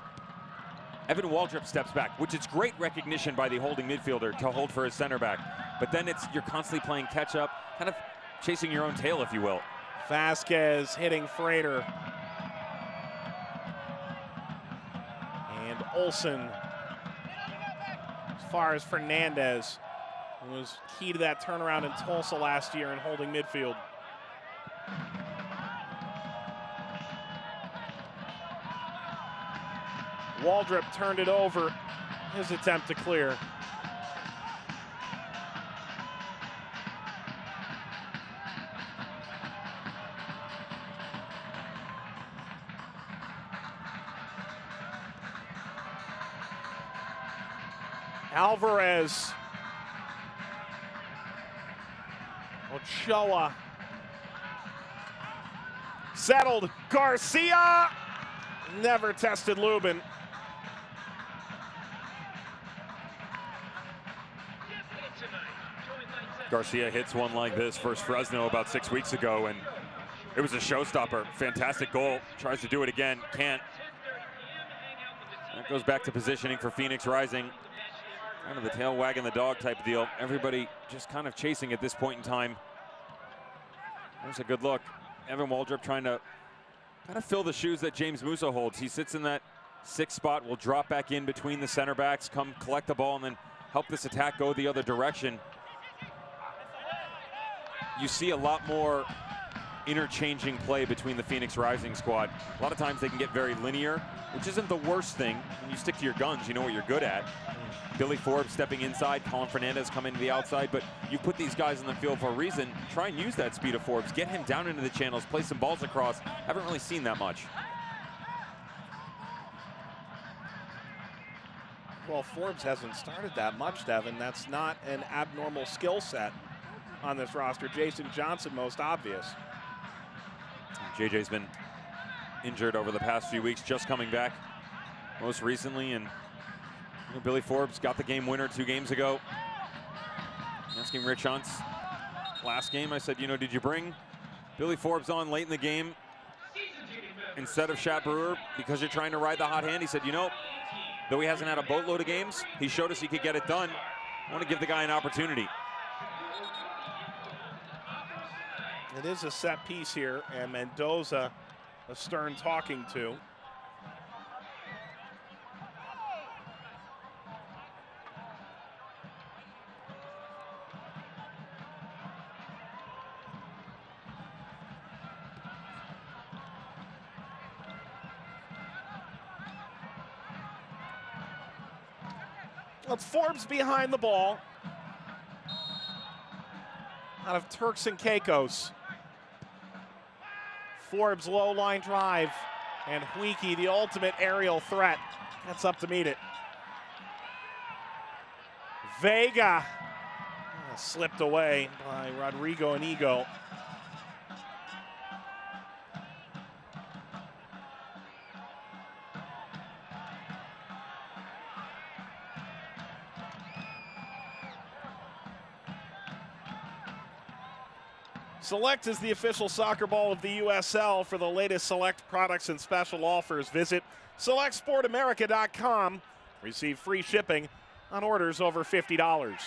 S2: Evan Waldrop steps back, which is great recognition by the holding midfielder to hold for his center back. but then you're constantly playing catch up, kind of chasing your own tail, if you will.
S1: Vasquez hitting Frater. And Olsen, as far as Fernandez, who was key to that turnaround in Tulsa last year and holding midfield. Waldrop turned it over, his attempt to clear. Alvarez. Ochoa. Settled. Garcia. Never tested Lubin.
S2: Garcia hits one like this versus Fresno about 6 weeks ago, and it was a showstopper. Fantastic goal. Tries to do it again. Can't. That goes back to positioning for Phoenix Rising. Kind of the tail wagging the dog type of deal. Everybody just kind of chasing at this point in time. There's a good look. Evan Waldrop trying to kind of fill the shoes that James Musa holds. He sits in that 6th spot, will drop back in between the center backs, come collect the ball, and then help this attack go the other direction. You see a lot more interchanging play between the Phoenix Rising squad. A lot of times they can get very linear, which isn't the worst thing. When you stick to your guns, you know what you're good at. Billy Forbes stepping inside, Colin Fernandez coming to the outside, but you put these guys in the field for a reason. Try and use that speed of Forbes, get him down into the channels, play some balls across. Haven't really seen that much.
S1: Well, Forbes hasn't started that much, Devin. That's not an abnormal skill set on this roster. Jason Johnson, most obvious.
S2: JJ's been injured over the past few weeks, just coming back most recently, and Billy Forbes got the game winner 2 games ago. Asking Rich Hunt's last game, I said, you know, did you bring Billy Forbes on late in the game instead of Shat Brewer because you're trying to ride the hot hand? He said, you know, though he hasn't had a boatload of games, he showed us he could get it done. I want to give the guy an opportunity.
S1: It is a set piece here, and Mendoza, a Stern talking to. It's Forbes behind the ball. Out of Turks and Caicos. Forbes low line drive, and Huiki, the ultimate aerial threat, gets up to meet it. Vega slipped away by Rodrigo Inigo. Select is the official soccer ball of the USL. For the latest Select products and special offers, visit SelectSportAmerica.com. Receive free shipping on orders over $50.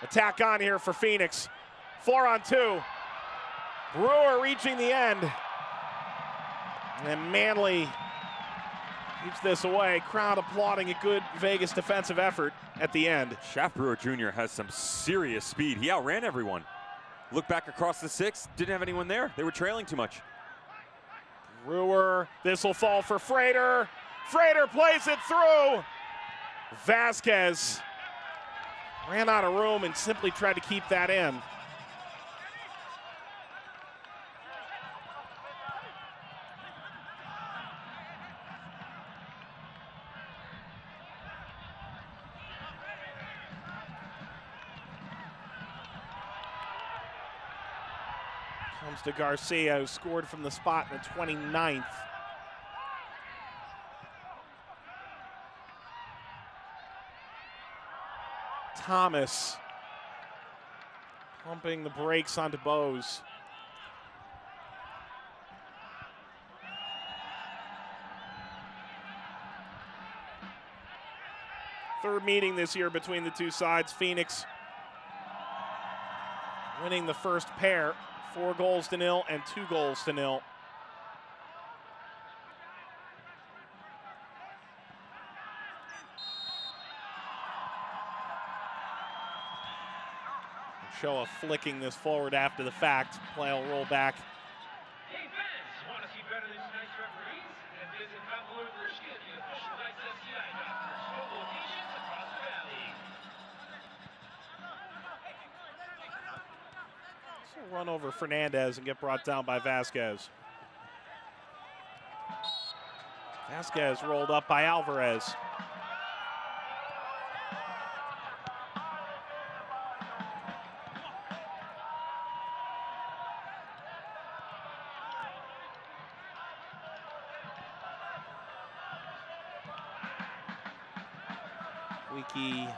S1: Attack on here for Phoenix. 4-on-2. Brewer reaching the end. And Manley keeps this away. Crowd applauding a good Vegas defensive effort at the end.
S2: Shaft Brewer Jr. has some serious speed. He outran everyone. Look back across the 6, didn't have anyone there. They were trailing too much.
S1: Brewer, this will fall for Frater. Frater plays it through. Vasquez ran out of room and simply tried to keep that in. Comes to Garcia, who scored from the spot in the 29th. Thomas pumping the brakes onto Bose. Third meeting this year between the two sides. Phoenix winning the first pair, 4-0 and 2-0. Ochoa flicking this forward after the fact. Play will roll back.
S4: Hey fans, want to see better than tonight's referees? Then visit Pablo Urshki at the official SSCI doctors, 12 locations across the valley.
S1: So run over Fernandez and get brought down by Vasquez. Vasquez rolled up by Alvarez. Weeki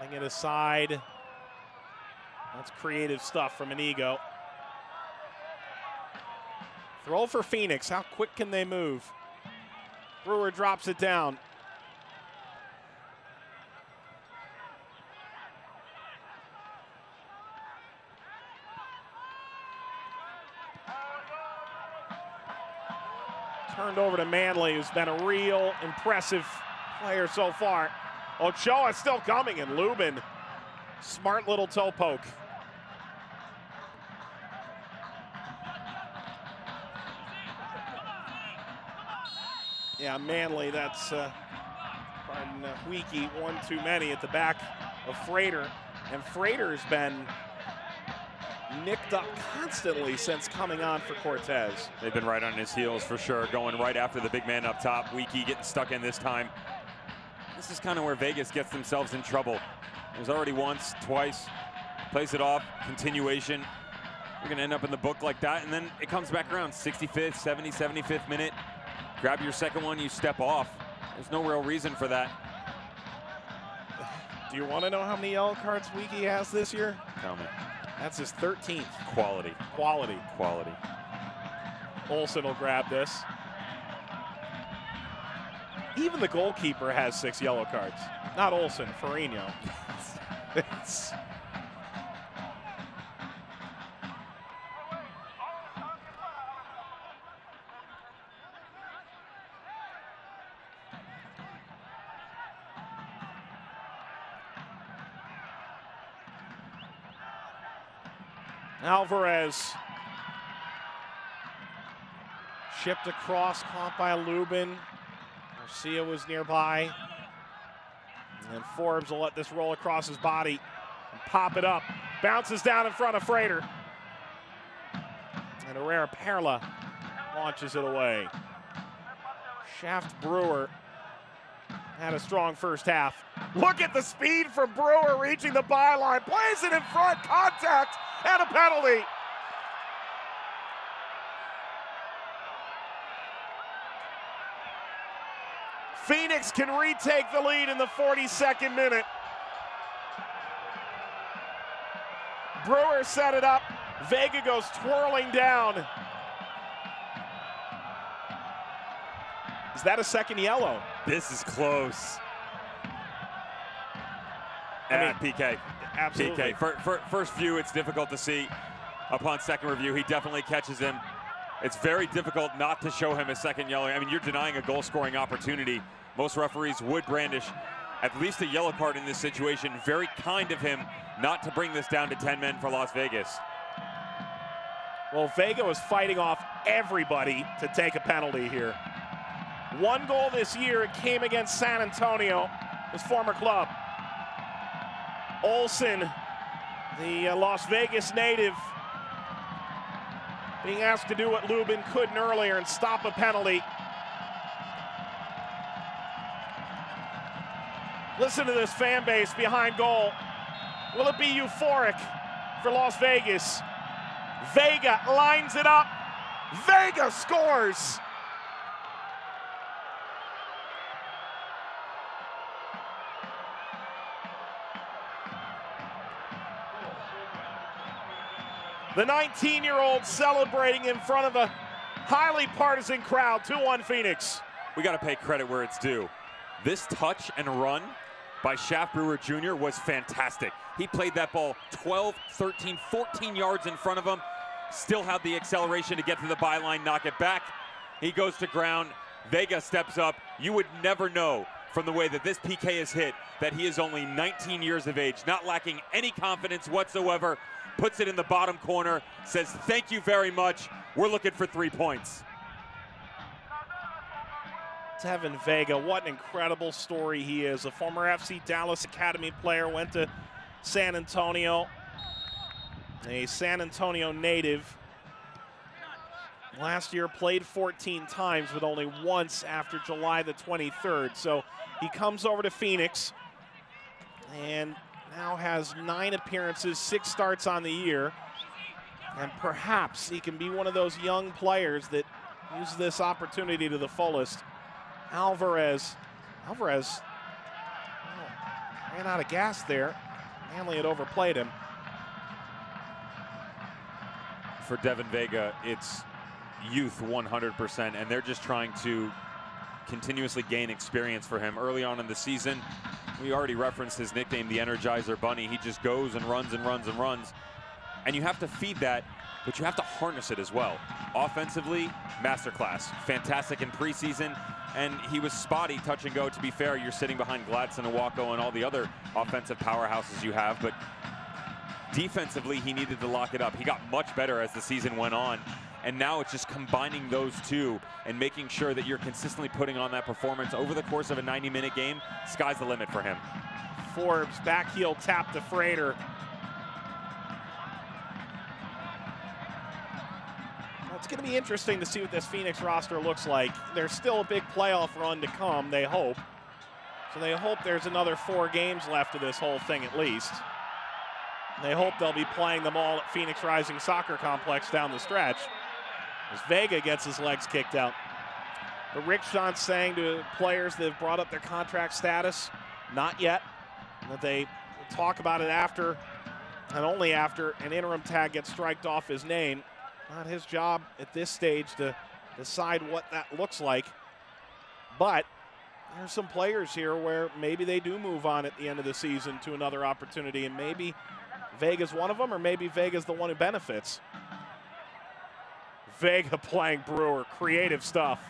S1: running it aside. That's creative stuff from Inigo. Throw for Phoenix. How quick can they move? Brewer drops it down. Turned over to Manley, who's been a real impressive player so far. Ochoa still coming, and Lubin, smart little toe poke. Yeah, Manley, that's, pardon, Weeki, one too many at the back of Frater. And Frater's been nicked up constantly since coming on for Cortez.
S2: They've been right on his heels for sure, going right after the big man up top. Weeki getting stuck in this time. This is kind of where Vegas gets themselves in trouble. It was already once, twice, plays it off, continuation. You're gonna end up in the book like that, and then it comes back around, 65th, 75th minute. Grab your second one, you step off. There's no real reason for that.
S1: Do you want to know how many yellow cards Weeki has this year?
S2: Tell me.
S1: That's his 13th.
S2: Quality.
S1: Quality.
S2: Quality.
S1: Olsen will grab this. Even the goalkeeper has 6 yellow cards. Not Olsen, Ferrigno. It's Alvarez chipped across, caught by Lubin. Garcia was nearby. And Forbes will let this roll across his body and pop it up. Bounces down in front of Frater. And Herrera Perla launches it away. Shaft Brewer had a strong first half. Look at the speed from Brewer reaching the byline. Plays it in front, contact, and a penalty. Phoenix can retake the lead in the 42nd minute. Brewer set it up. Vega goes twirling down. Is that a second yellow?
S2: This is close. PK.
S1: Absolutely.
S2: PK. First view, it's difficult to see. Upon second review, he definitely catches him. It's very difficult not to show him a second yellow. I mean, you're denying a goal-scoring opportunity. Most referees would brandish at least a yellow card in this situation. Very kind of him not to bring this down to 10 men for Las Vegas.
S1: Well, Vega was fighting off everybody to take a penalty here. 1 goal this year, it came against San Antonio, his former club. Olsen, the Las Vegas native, being asked to do what Lubin couldn't earlier and stop a penalty. Listen to this fan base behind goal. Will it be euphoric for Las Vegas? Vega lines it up. Vega scores. The 19-year-old celebrating in front of a highly partisan crowd. 2-1 Phoenix.
S2: We got to pay credit where it's due. This touch and run by Shaft Brewer Jr. was fantastic. He played that ball 12, 13, 14 yards in front of him, still had the acceleration to get to the byline, knock it back. He goes to ground. Vega steps up. You would never know from the way that this PK is hit that he is only 19 years of age, not lacking any confidence whatsoever. Puts it in the bottom corner, says thank you very much. We're looking for 3 points.
S1: Devin Vega, what an incredible story he is. A former FC Dallas Academy player, went to San Antonio. A San Antonio native. Last year played 14 times, but only once after July the 23rd. So he comes over to Phoenix and now has 9 appearances, 6 starts on the year. And perhaps he can be one of those young players that use this opportunity to the fullest. Alvarez ran out of gas there. Manley had overplayed him.
S2: For Devin Vega, it's youth 100%, and they're just trying to continuously gain experience for him. Early on in the season, we already referenced his nickname, the Energizer Bunny. He just goes and runs and runs and runs. And you have to feed that, but you have to harness it as well. Offensively, masterclass. Fantastic in preseason, and he was spotty touch and go. To be fair, you're sitting behind Gladson, Awako, and all the other offensive powerhouses you have, but defensively, he needed to lock it up. He got much better as the season went on, and now it's just combining those two and making sure that you're consistently putting on that performance over the course of a 90-minute game. Sky's the limit for him.
S1: Forbes, back heel tap to Frater. Well, it's going to be interesting to see what this Phoenix roster looks like. There's still a big playoff run to come, they hope. So they hope there's another 4 games left of this whole thing at least. They hope they'll be playing them all at Phoenix Rising Soccer Complex down the stretch as Vega gets his legs kicked out. But Rick Schantz saying to players that have brought up their contract status, not yet, that they talk about it after and only after an interim tag gets striked off his name. Not his job at this stage to decide what that looks like. But there's some players here where maybe they do move on at the end of the season to another opportunity, and maybe Vega's one of them, or maybe Vega's the one who benefits. Vega playing Brewer, creative stuff.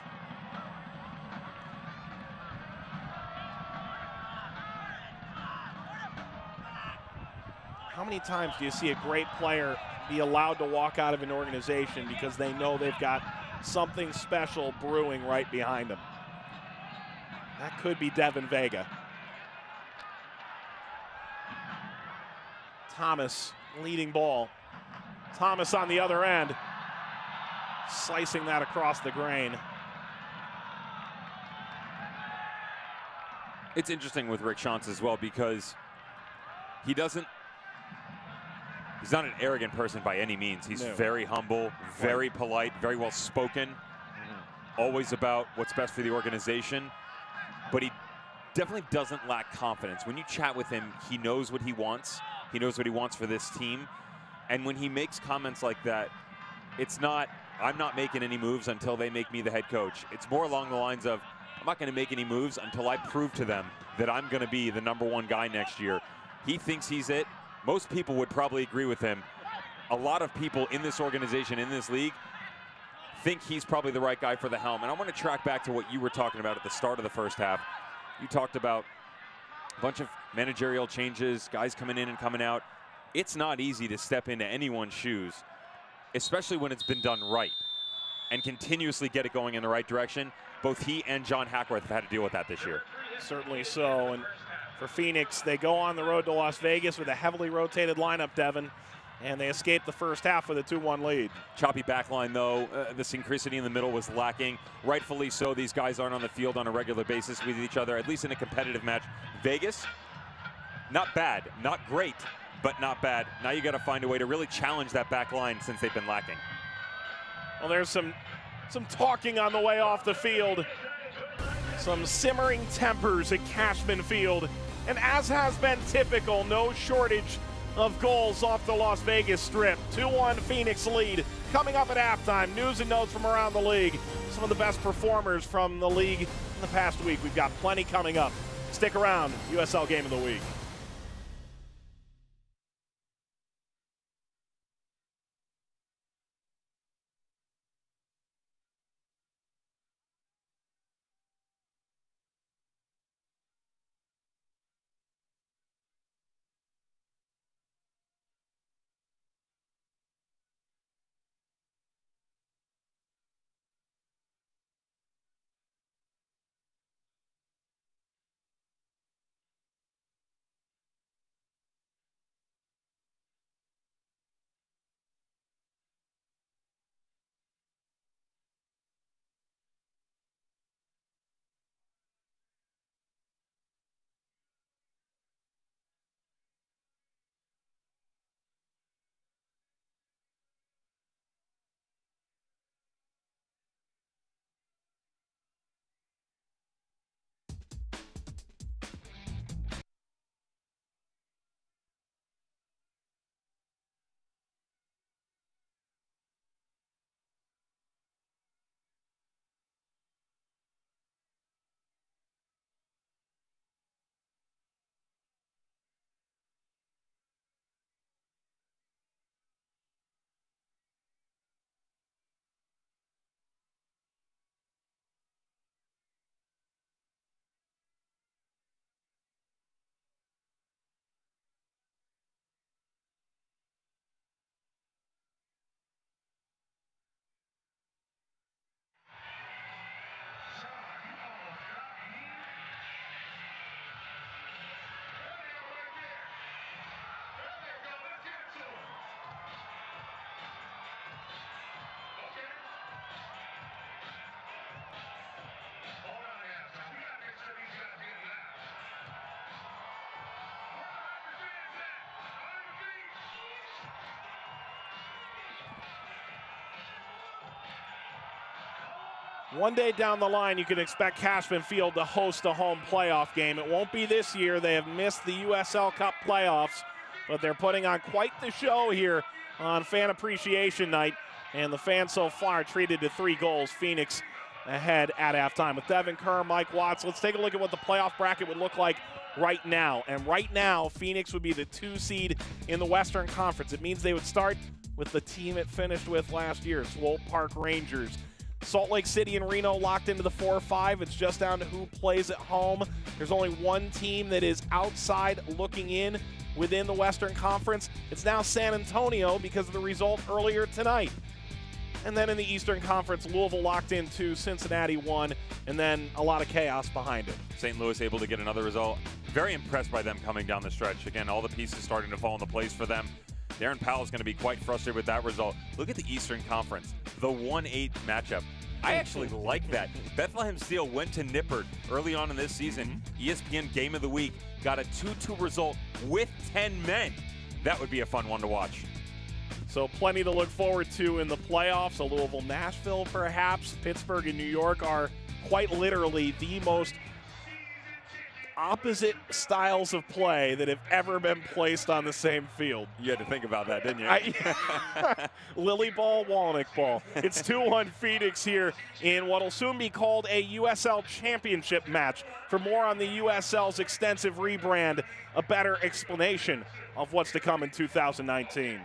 S1: How many times do you see a great player be allowed to walk out of an organization because they know they've got something special brewing right behind them? That could be Devin Vega. Thomas leading ball. Thomas on the other end, slicing that across the grain.
S2: It's interesting with Rick Schantz as well, because he's not an arrogant person by any means. He's very humble, very polite, very well spoken, always about what's best for the organization, but he definitely doesn't lack confidence. When you chat with him, he knows what he wants. He knows what he wants for this team. And when he makes comments like that, it's not, I'm not making any moves until they make me the head coach. It's more along the lines of, I'm not going to make any moves until I prove to them that I'm going to be the #1 guy next year. He thinks he's it. Most people would probably agree with him. A lot of people in this organization, in this league, think he's probably the right guy for the helm. And I want to track back to what you were talking about at the start of the first half. You talked about a bunch of managerial changes, guys coming in and coming out. It's not easy to step into anyone's shoes, especially when it's been done right, and continuously get it going in the right direction. Both he and John Hackworth have had to deal with that this year.
S1: Certainly so. And for Phoenix, they go on the road to Las Vegas with a heavily rotated lineup, Devin, and they escape the first half with a 2-1 lead. Choppy
S2: backline, though. The synchronicity in the middle was lacking. Rightfully so. These guys aren't on the field on a regular basis with each other, at least in a competitive match. Vegas, not bad, not great, but not bad. Now you got to find a way to really challenge that back line since they've been lacking.
S1: Well, there's some talking on the way off the field. Some simmering tempers at Cashman Field. And as has been typical, no shortage of goals off the Las Vegas Strip. 2-1 Phoenix lead. Coming up at halftime, news and notes from around the league. Some of the best performers from the league in the past week. We've got plenty coming up. Stick around. USL Game of the Week. One day down the line, you can expect Cashman Field to host a home playoff game. It won't be this year. They have missed the USL Cup playoffs, but they're putting on quite the show here on Fan Appreciation Night. And the fans so far treated to 3 goals. Phoenix ahead at halftime. With Devin Kerr, Mike Watts, let's take a look at what the playoff bracket would look like right now. And right now, Phoenix would be the 2 seed in the Western Conference. It means they would start with the team it finished with last year, Swope Park Rangers. Salt Lake City and Reno locked into the 4-5. It's just down to who plays at home. There's only one team that is outside looking in within the Western Conference. It's now San Antonio because of the result earlier tonight. And then in the Eastern Conference, Louisville locked in 2, Cincinnati 1, and then a lot of chaos behind it.
S2: St. Louis able to get another result. Very impressed by them coming down the stretch. Again, all the pieces starting to fall into place for them. Darren Powell is going to be quite frustrated with that result. Look at the Eastern Conference, the 1-8 matchup. I actually like that. Bethlehem Steel went to Nippert early on in this season. ESPN Game of the Week got a 2-2 result with 10 men. That would be a fun one to watch.
S1: So plenty to look forward to in the playoffs. A Louisville, Nashville, perhaps. Pittsburgh and New York are quite literally the most opposite styles of play that have ever been placed on the same field.
S2: You had to think about that, didn't you?
S1: Lily ball, Walnick ball. It's 2-1 Phoenix here in what will soon be called a USL Championship match. For more on the USL's extensive rebrand, a better explanation of what's to come in 2019.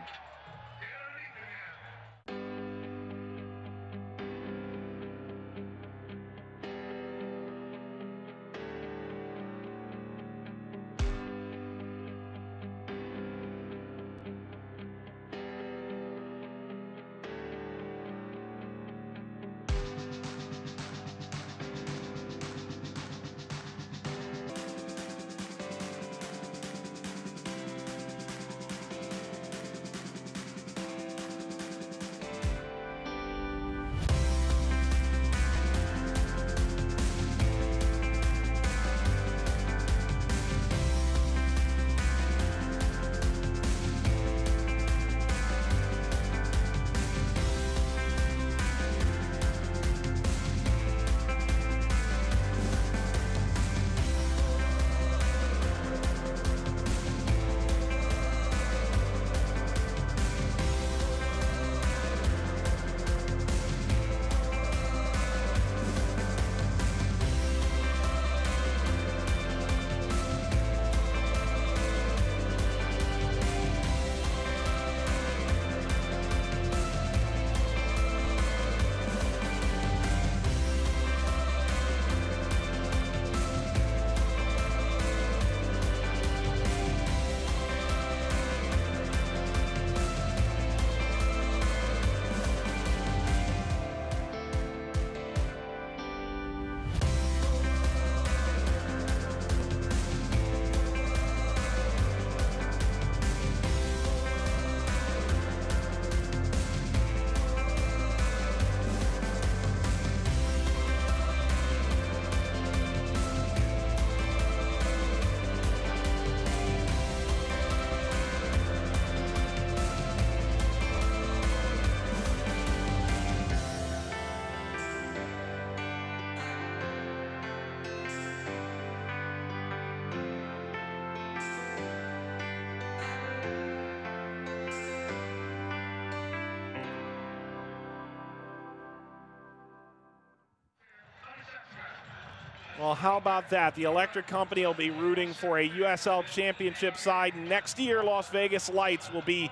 S1: Well, how about that? The Electric Company will be rooting for a USL Championship side. Next year, Las Vegas Lights will be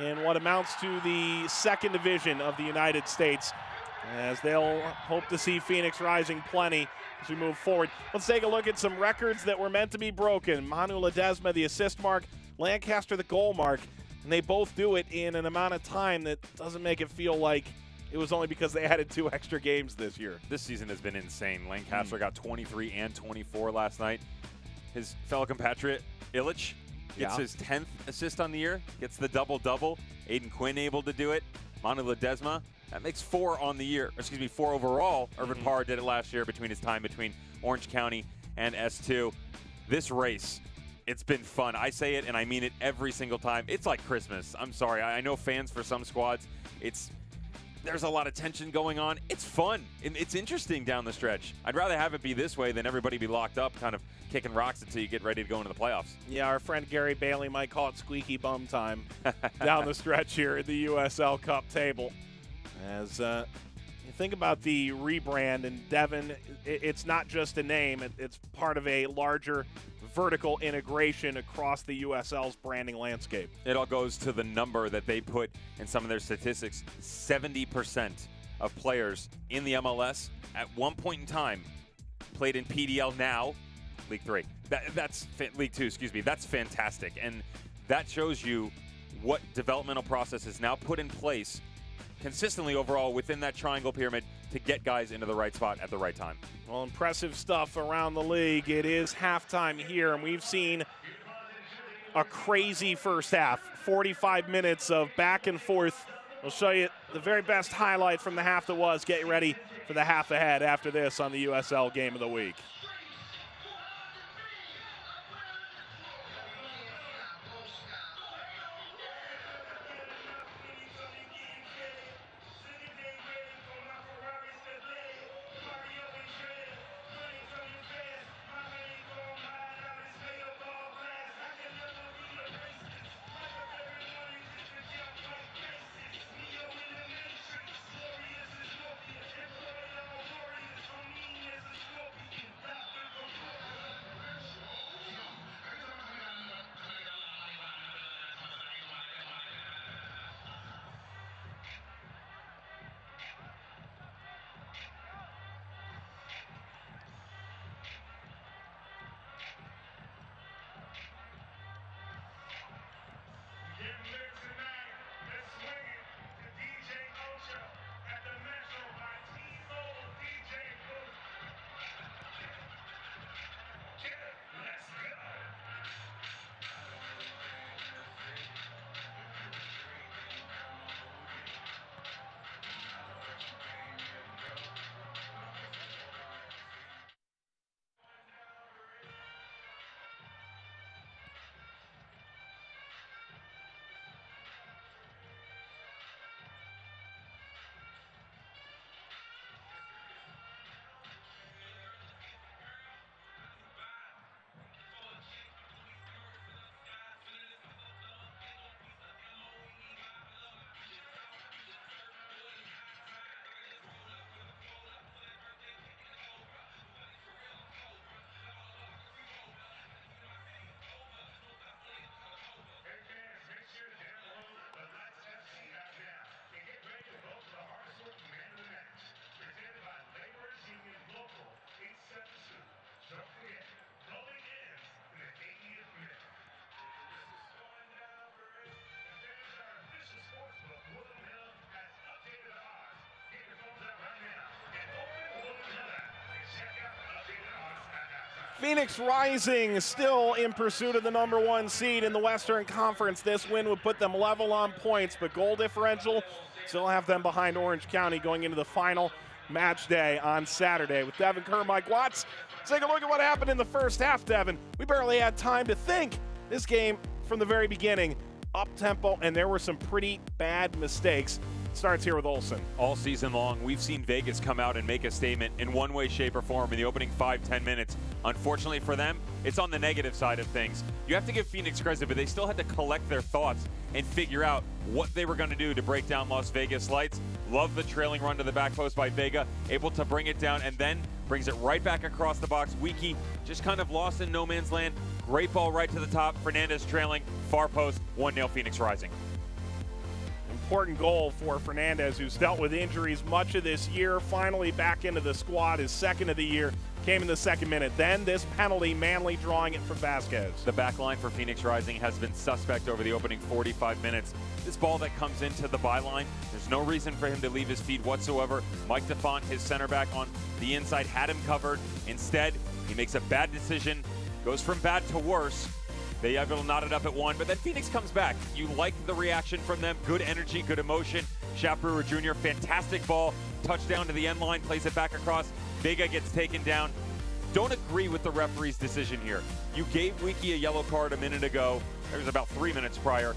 S1: in what amounts to the second division of the United States, as they'll hope to see Phoenix Rising plenty as we move forward. Let's take a look at some records that were meant to be broken. Manu Ledesma, the assist mark, Lancaster, the goal mark, and they both do it in an amount of time that doesn't make it feel like it was only because they added 2 extra games this year.
S2: This season has been insane. Lancaster got 23 and 24 last night. His fellow compatriot, Illich, gets his 10th assist on the year, gets the double-double. Aiden Quinn able to do it. Manu Ledesma, that makes 4 on the year, 4 overall. Irvin Parr did it last year between his time between Orange County and S2. This race, it's been fun. I say it and I mean it every single time. It's like Christmas. I'm sorry. I know fans for some squads, there's a lot of tension going on. It's fun. It's interesting down the stretch. I'd rather have it be this way than everybody be locked up kind of kicking rocks until you get ready to go into the playoffs.
S1: Yeah, our friend Gary Bailey might call it squeaky bum time down the stretch here at the USL Cup table. As you think about the rebrand, and Devin, it's not just a name. It's part of a larger vertical integration across the USL's branding landscape.
S2: It all goes to the number that they put in some of their statistics. 70% of players in the MLS at one point in time played in PDL, now League 3. That's League 2, excuse me. That's fantastic. And that shows you what developmental process is now put in place consistently overall within that triangle pyramid to get guys into the right spot at the right time.
S1: Well, impressive stuff around the league. It is halftime here, and we've seen a crazy first half. 45 minutes of back and forth. We'll show you the very best highlight from the half that was. Get ready for the half ahead after this on the USL Game of the Week. Phoenix Rising still in pursuit of the #1 seed in the Western Conference. This win would put them level on points, but goal differential still have them behind Orange County going into the final match day on Saturday. With Devin Kerr, Mike Watts, let's take a look at what happened in the first half, Devin. We barely had time to think. This game from the very beginning, up-tempo, and there were some pretty bad mistakes. Starts here with Olsen.
S2: All season long, we've seen Vegas come out and make a statement in one way, shape, or form in the opening 5-10 minutes. Unfortunately for them, it's on the negative side of things. You have to give Phoenix credit, but they still had to collect their thoughts and figure out what they were going to do to break down Las Vegas Lights. Love the trailing run to the back post by Vega, able to bring it down and then brings it right back across the box. Wiki just kind of lost in no man's land. Great ball right to the top. Fernandez trailing, far post, 1-0 Phoenix Rising.
S1: Important goal for Fernandez, who's dealt with injuries much of this year. Finally back into the squad, his second of the year, came in the second minute. Then this penalty, Manley drawing it from Vasquez.
S2: The back line for Phoenix Rising has been suspect over the opening 45 minutes. This ball that comes into the byline, there's no reason for him to leave his feet whatsoever. Mike DeFont, his center back on the inside, had him covered. Instead, he makes a bad decision, goes from bad to worse. They able to knot it up at 1, but then Phoenix comes back. You like the reaction from them. Good energy, good emotion. Shaft Brewer Jr., fantastic ball. Touchdown to the end line, plays it back across. Vega gets taken down. Don't agree with the referee's decision here. You gave Wiki a yellow card a minute ago. It was about 3 minutes prior.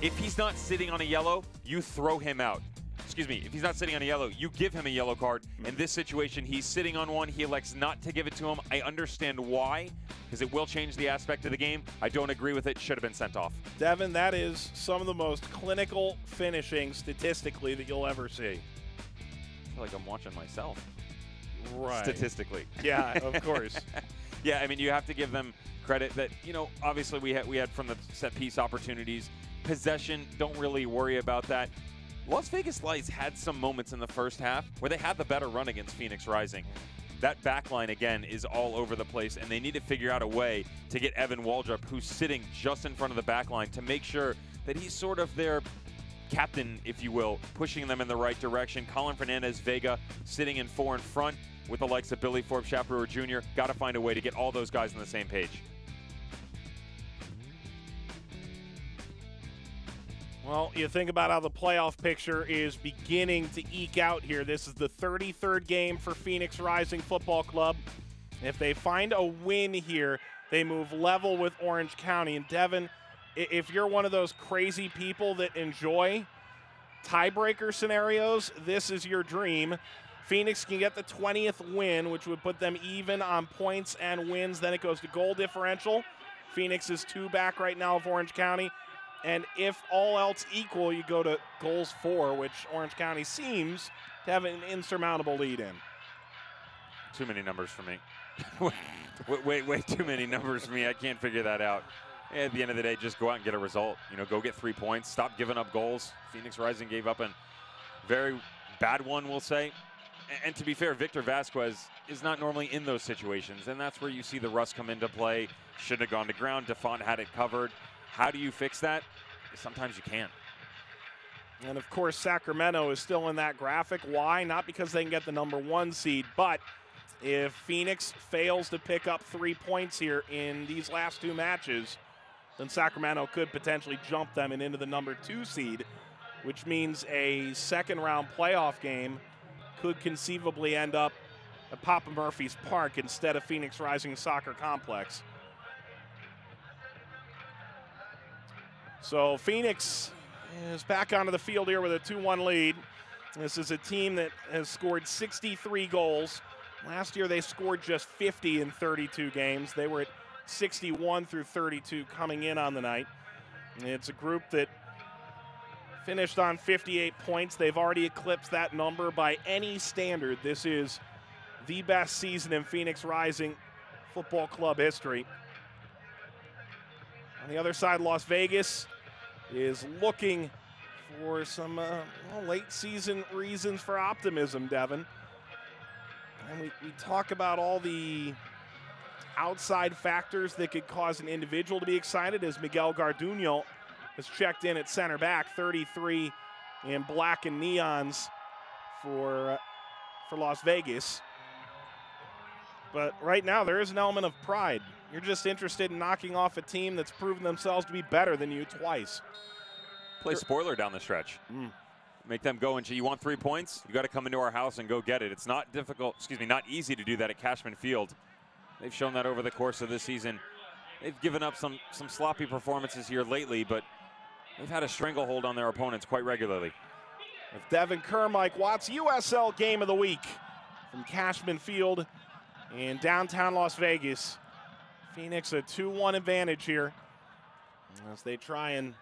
S2: If he's not sitting on a yellow, you throw him out. Excuse me, if he's not sitting on a yellow, you give him a yellow card. In this situation, he's sitting on one. He elects not to give it to him. I understand why, because it will change the aspect of the game. I don't agree with it. Should have been sent off.
S1: Devin, that is some of the most clinical finishing statistically that you'll ever see.
S2: I feel like I'm watching myself.
S1: Right.
S2: Statistically.
S1: Yeah, of course.
S2: Yeah, I mean, you have to give them credit that, you know, obviously we had from the set piece opportunities. Possession, don't really worry about that. Las Vegas Lights had some moments in the first half where they had the better run against Phoenix Rising. That back line, again, is all over the place, and they need to figure out a way to get Evan Waldrop, who's sitting just in front of the back line, to make sure that he's sort of their captain, if you will, pushing them in the right direction. Colin Fernandez, Vega sitting in 4 in front with the likes of Billy Forbes, Shaft Brewer Jr. Got to find a way to get all those guys on the same page.
S1: Well, you think about how the playoff picture is beginning to eke out here. This is the 33rd game for Phoenix Rising Football Club. If they find a win here, they move level with Orange County. And Devin, if you're one of those crazy people that enjoy tiebreaker scenarios, this is your dream. Phoenix can get the 20th win, which would put them even on points and wins. Then it goes to goal differential. Phoenix is 2 back right now of Orange County. And if all else equal, you go to goals 4, which Orange County seems to have an insurmountable lead in.
S2: Too many numbers for me. way too many numbers for me. I can't figure that out. At the end of the day, just go out and get a result. You know, go get 3 points. Stop giving up goals. Phoenix Rising gave up a very bad one, we'll say. And to be fair, Victor Vasquez is not normally in those situations, and that's where you see the rust come into play. Shouldn't have gone to ground. DeFont had it covered. How do you fix that? Sometimes you can't.
S1: And of course, Sacramento is still in that graphic. Why? Not because they can get the #1 seed, but if Phoenix fails to pick up 3 points here in these last 2 matches, then Sacramento could potentially jump them and into the #2 seed, which means a second-round playoff game could conceivably end up at Papa Murphy's Park instead of Phoenix Rising Soccer Complex. So Phoenix is back onto the field here with a 2-1 lead. This is a team that has scored 63 goals. Last year they scored just 50 in 32 games. They were at 61 through 32 coming in on the night. And it's a group that finished on 58 points. They've already eclipsed that number by any standard. This is the best season in Phoenix Rising Football Club history. On the other side, Las Vegas is looking for some late season reasons for optimism, Devin. And we talk about all the outside factors that could cause an individual to be excited, as Miguel Garduño has checked in at center back, 33 in black and neons for Las Vegas. But right now there is an element of pride. You're just interested in knocking off a team that's proven themselves to be better than you twice.
S2: Play spoiler down the stretch. Make them go and you want 3 points? You got to come into our house and go get it. It's not difficult, not easy to do that at Cashman Field. They've shown that over the course of this season. They've given up some sloppy performances here lately, but they've had a stranglehold on their opponents quite regularly.
S1: with Devin Kerr, Mike Watts, USL Game of the Week from Cashman Field in downtown Las Vegas. Phoenix a 2-1 advantage here as they try and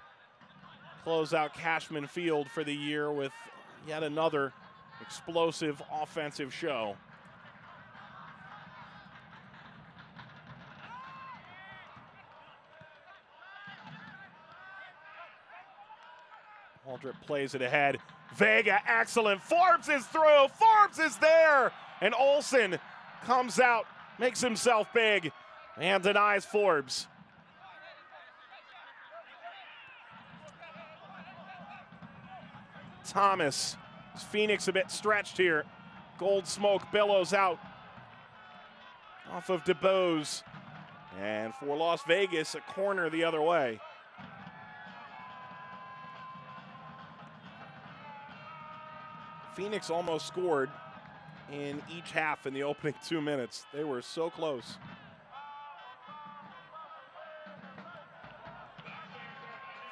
S1: close out Cashman Field for the year with yet another explosive offensive show. Aldrich plays it ahead. Vega, excellent. Forbes is through. Forbes is there. And Olsen comes out, makes himself big, and denies Forbes. Thomas. Phoenix a bit stretched here. Gold smoke billows out off of DeBose. And for Las Vegas, a corner the other way. Phoenix almost scored in each half in the opening 2 minutes. They were so close.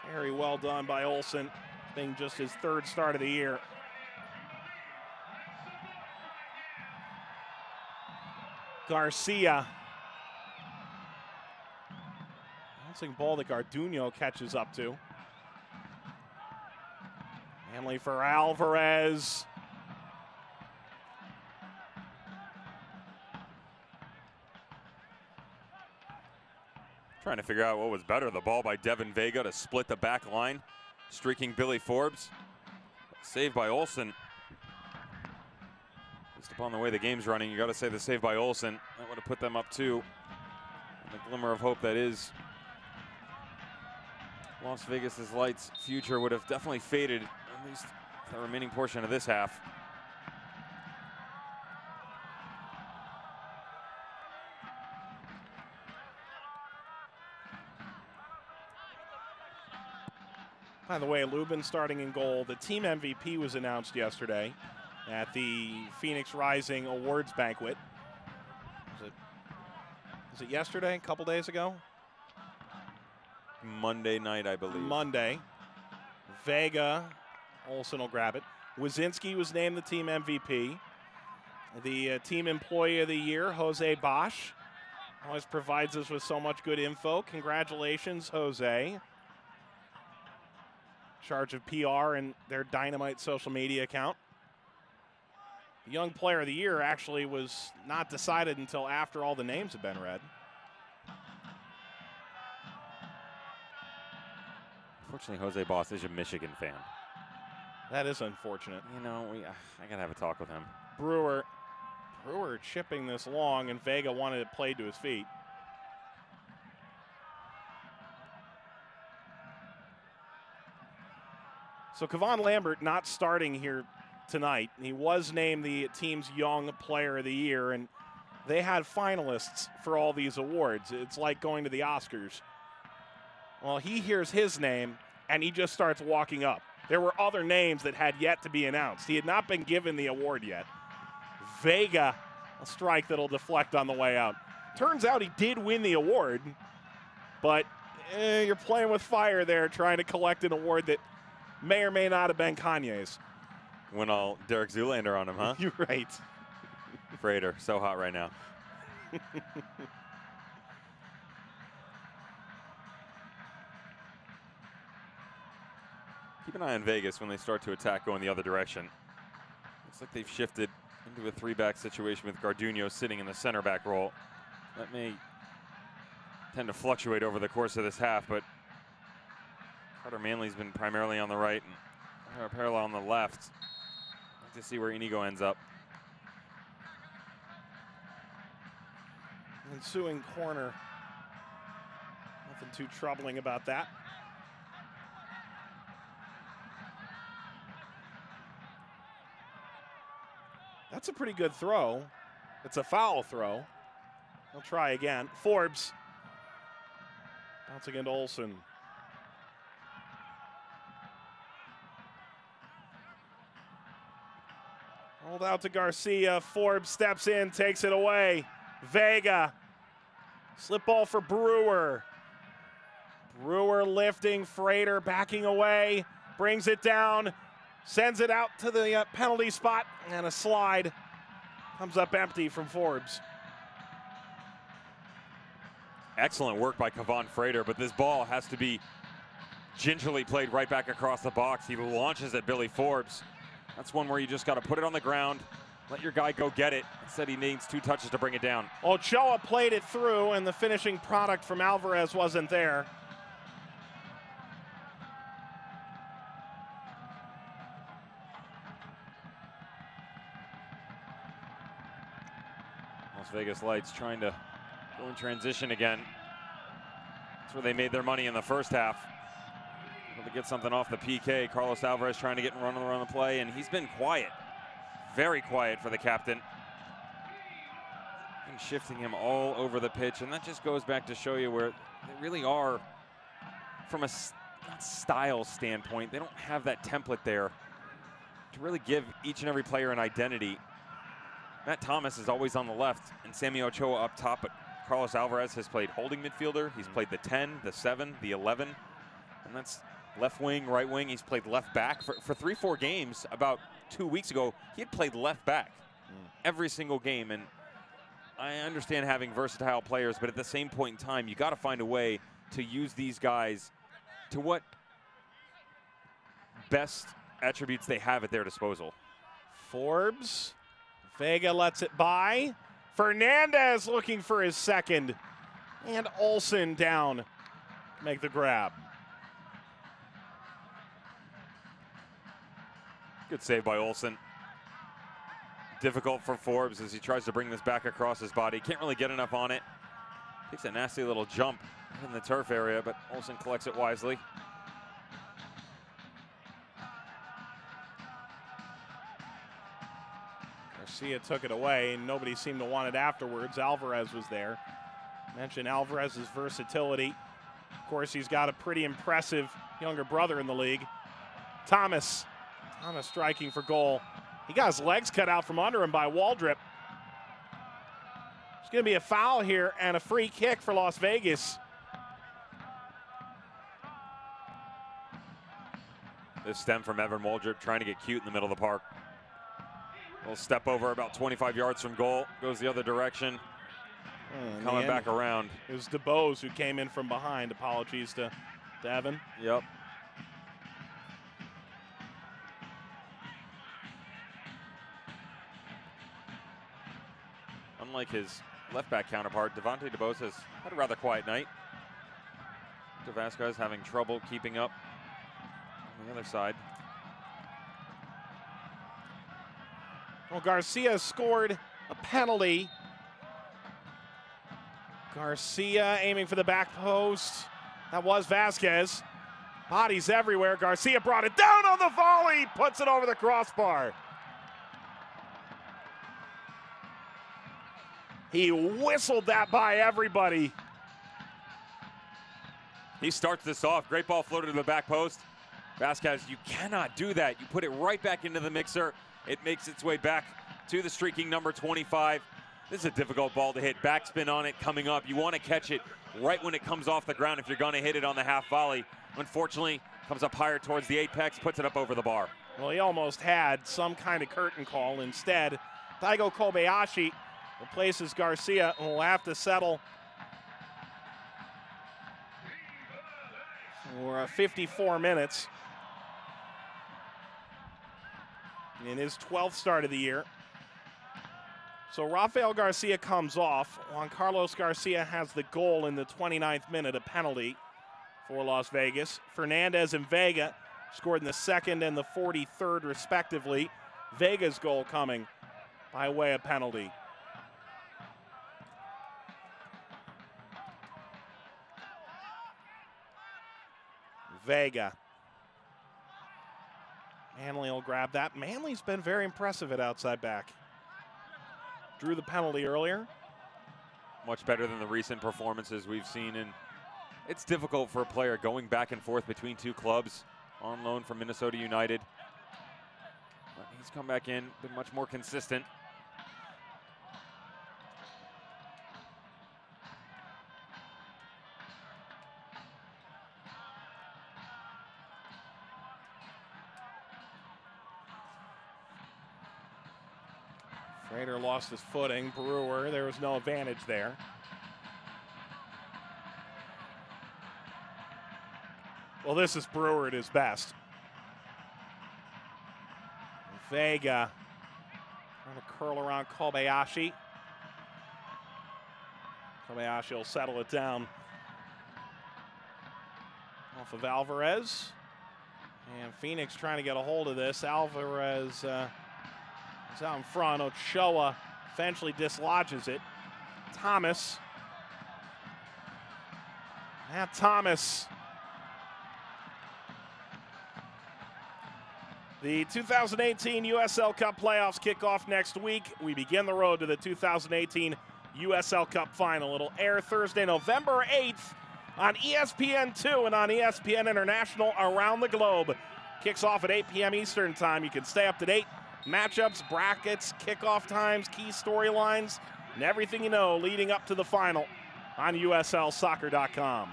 S1: Very well done by Olsen, being just his third start of the year. Garcia. Bouncing ball that Garduno catches up to. Hanley for Alvarez.
S2: Trying to figure out what was better, the ball by Devin Vega to split the back line, streaking Billy Forbes. Saved by Olsen. Just upon the way the game's running, you got to say the save by Olsen. That would have put them up two. And the glimmer of hope that is Las Vegas's Lights' future would have definitely faded, at least the remaining portion of this half.
S1: By the way, Lubin starting in goal. The team MVP was announced yesterday at the Phoenix Rising Awards banquet. Was it yesterday, a couple days ago?
S2: Monday night, I believe.
S1: Monday. Vega, Olsen will grab it. Wazinski was named the team MVP. The team employee of the year, Jose Bosch, always provides us with so much good info. Congratulations, Jose. Charge of PR and their Dynamite social media account. The Young Player of the Year actually was not decided until after all the names had been read.
S2: Unfortunately, Jose Bosch is a Michigan fan.
S1: That is unfortunate.
S2: You know, I got to have a talk with him.
S1: Brewer chipping this long, and Vega wanted it played to his feet. So Kevon Lambert not starting here tonight. He was named the team's Young Player of the Year, and they had finalists for all these awards. It's like going to the Oscars. Well, he hears his name, and he just starts walking up. There were other names that had yet to be announced. He had not been given the award yet. Vega, a strike that'll deflect on the way out. Turns out he did win the award, but you're playing with fire there, trying to collect an award that may or may not have been Kanye's.
S2: Went all Derek Zoolander on him, huh?
S1: You're right.
S2: Freighter, so hot right now. Keep an eye on Vegas when they start to attack going the other direction. Looks like they've shifted into a three-back situation with Garduno sitting in the center back role. That may tend to fluctuate over the course of this half, but Carter Manley's been primarily on the right and parallel on the left. Like to see where Inigo ends up.
S1: Ensuing corner. Nothing too troubling about that. That's a pretty good throw. It's a foul throw. He'll try again. Forbes. Bouncing into Olsen. Rolled out to Garcia. Forbes steps in, takes it away. Vega. Slip ball for Brewer. Brewer lifting. Freighter backing away. Brings it down. Sends it out to the penalty spot, and a slide comes up empty from Forbes.
S2: Excellent work by Kevon Frater, but this ball has to be gingerly played right back across the box. He launches at Billy Forbes. That's one where you just got to put it on the ground, let your guy go get it. Instead, he needs 2 touches to bring it down.
S1: Ochoa played it through, and the finishing product from Alvarez wasn't there.
S2: Las Vegas Lights trying to go in transition again. That's where they made their money in the first half. Able to get something off the PK. Carlos Alvarez trying to get and run around the play, and he's been quiet. Very quiet for the captain. And shifting him all over the pitch, and that just goes back to show you where they really are from a style standpoint. They don't have that template there to really give each and every player an identity. Matt Thomas is always on the left, and Sammy Ochoa up top, but Carlos Alvarez has played holding midfielder. He's played the 10, the 7, the 11, and that's left wing, right wing. He's played left back. For 3-4 games about 2 weeks ago, he had played left back every single game, and I understand having versatile players, but at the same point in time, you got to find a way to use these guys to what best attributes they have at their disposal.
S1: Forbes, Vega lets it by. Fernandez looking for his second, and Olsen down to make the grab.
S2: Good save by Olsen. Difficult for Forbes as he tries to bring this back across his body. Can't really get enough on it. Takes a nasty little jump in the turf area, but Olsen collects it wisely.
S1: Garcia took it away, and nobody seemed to want it afterwards. Alvarez was there. Mentioned Alvarez's versatility. Of course, he's got a pretty impressive younger brother in the league. Thomas striking for goal. He got his legs cut out from under him by Waldrip. There's going to be a foul here and a free kick for Las Vegas.
S2: This stem from Evan Waldrip trying to get cute in the middle of the park. Little step over about 25 yards from goal. Goes the other direction. Coming back around.
S1: It was DeBose who came in from behind. Apologies to Evan.
S2: Yep. Unlike his left back counterpart, Devontae DeBose has had a rather quiet night. De Vasquez having trouble keeping up on the other side.
S1: Well, Garcia scored a penalty. Garcia aiming for the back post. That was Vasquez. Bodies everywhere. Garcia brought it down on the volley. Puts it over the crossbar. He whistled that by everybody.
S2: He starts this off. Great ball floated to the back post. Vasquez, you cannot do that. You put it right back into the mixer. It makes its way back to the streaking number 25. This is a difficult ball to hit. Backspin on it coming up. You want to catch it right when it comes off the ground if you're going to hit it on the half volley. Unfortunately, comes up higher towards the apex, puts it up over the bar.
S1: Well, he almost had some kind of curtain call. Instead, Daigo Kobayashi replaces Garcia and will have to settle for 54 minutes in his 12th start of the year. So Rafael Garcia comes off. Juan Carlos Garcia has the goal in the 29th minute, a penalty for Las Vegas. Fernandez and Vega scored in the 2nd and the 43rd respectively. Vega's goal coming by way of penalty. Vega. Manley will grab that. Manley's been very impressive at outside back. Drew the penalty earlier.
S2: Much better than the recent performances we've seen, and it's difficult for a player going back and forth between two clubs on loan from Minnesota United. But he's come back in, been much more consistent.
S1: Frater lost his footing. Brewer, there was no advantage there. Well, this is Brewer at his best. Vega trying to curl around Kobayashi. Kobayashi will settle it down off of Alvarez. And Phoenix trying to get a hold of this. Alvarez is out in front. Ochoa eventually dislodges it. Thomas. Matt Thomas. The 2018 USL Cup playoffs kick off next week. We begin the road to the 2018 USL Cup final. It'll air Thursday, November 8th on ESPN2 and on ESPN International around the globe. Kicks off at 8 p.m. Eastern time. You can stay up to date. Matchups, brackets, kickoff times, key storylines, and everything you know leading up to the final on USLsoccer.com.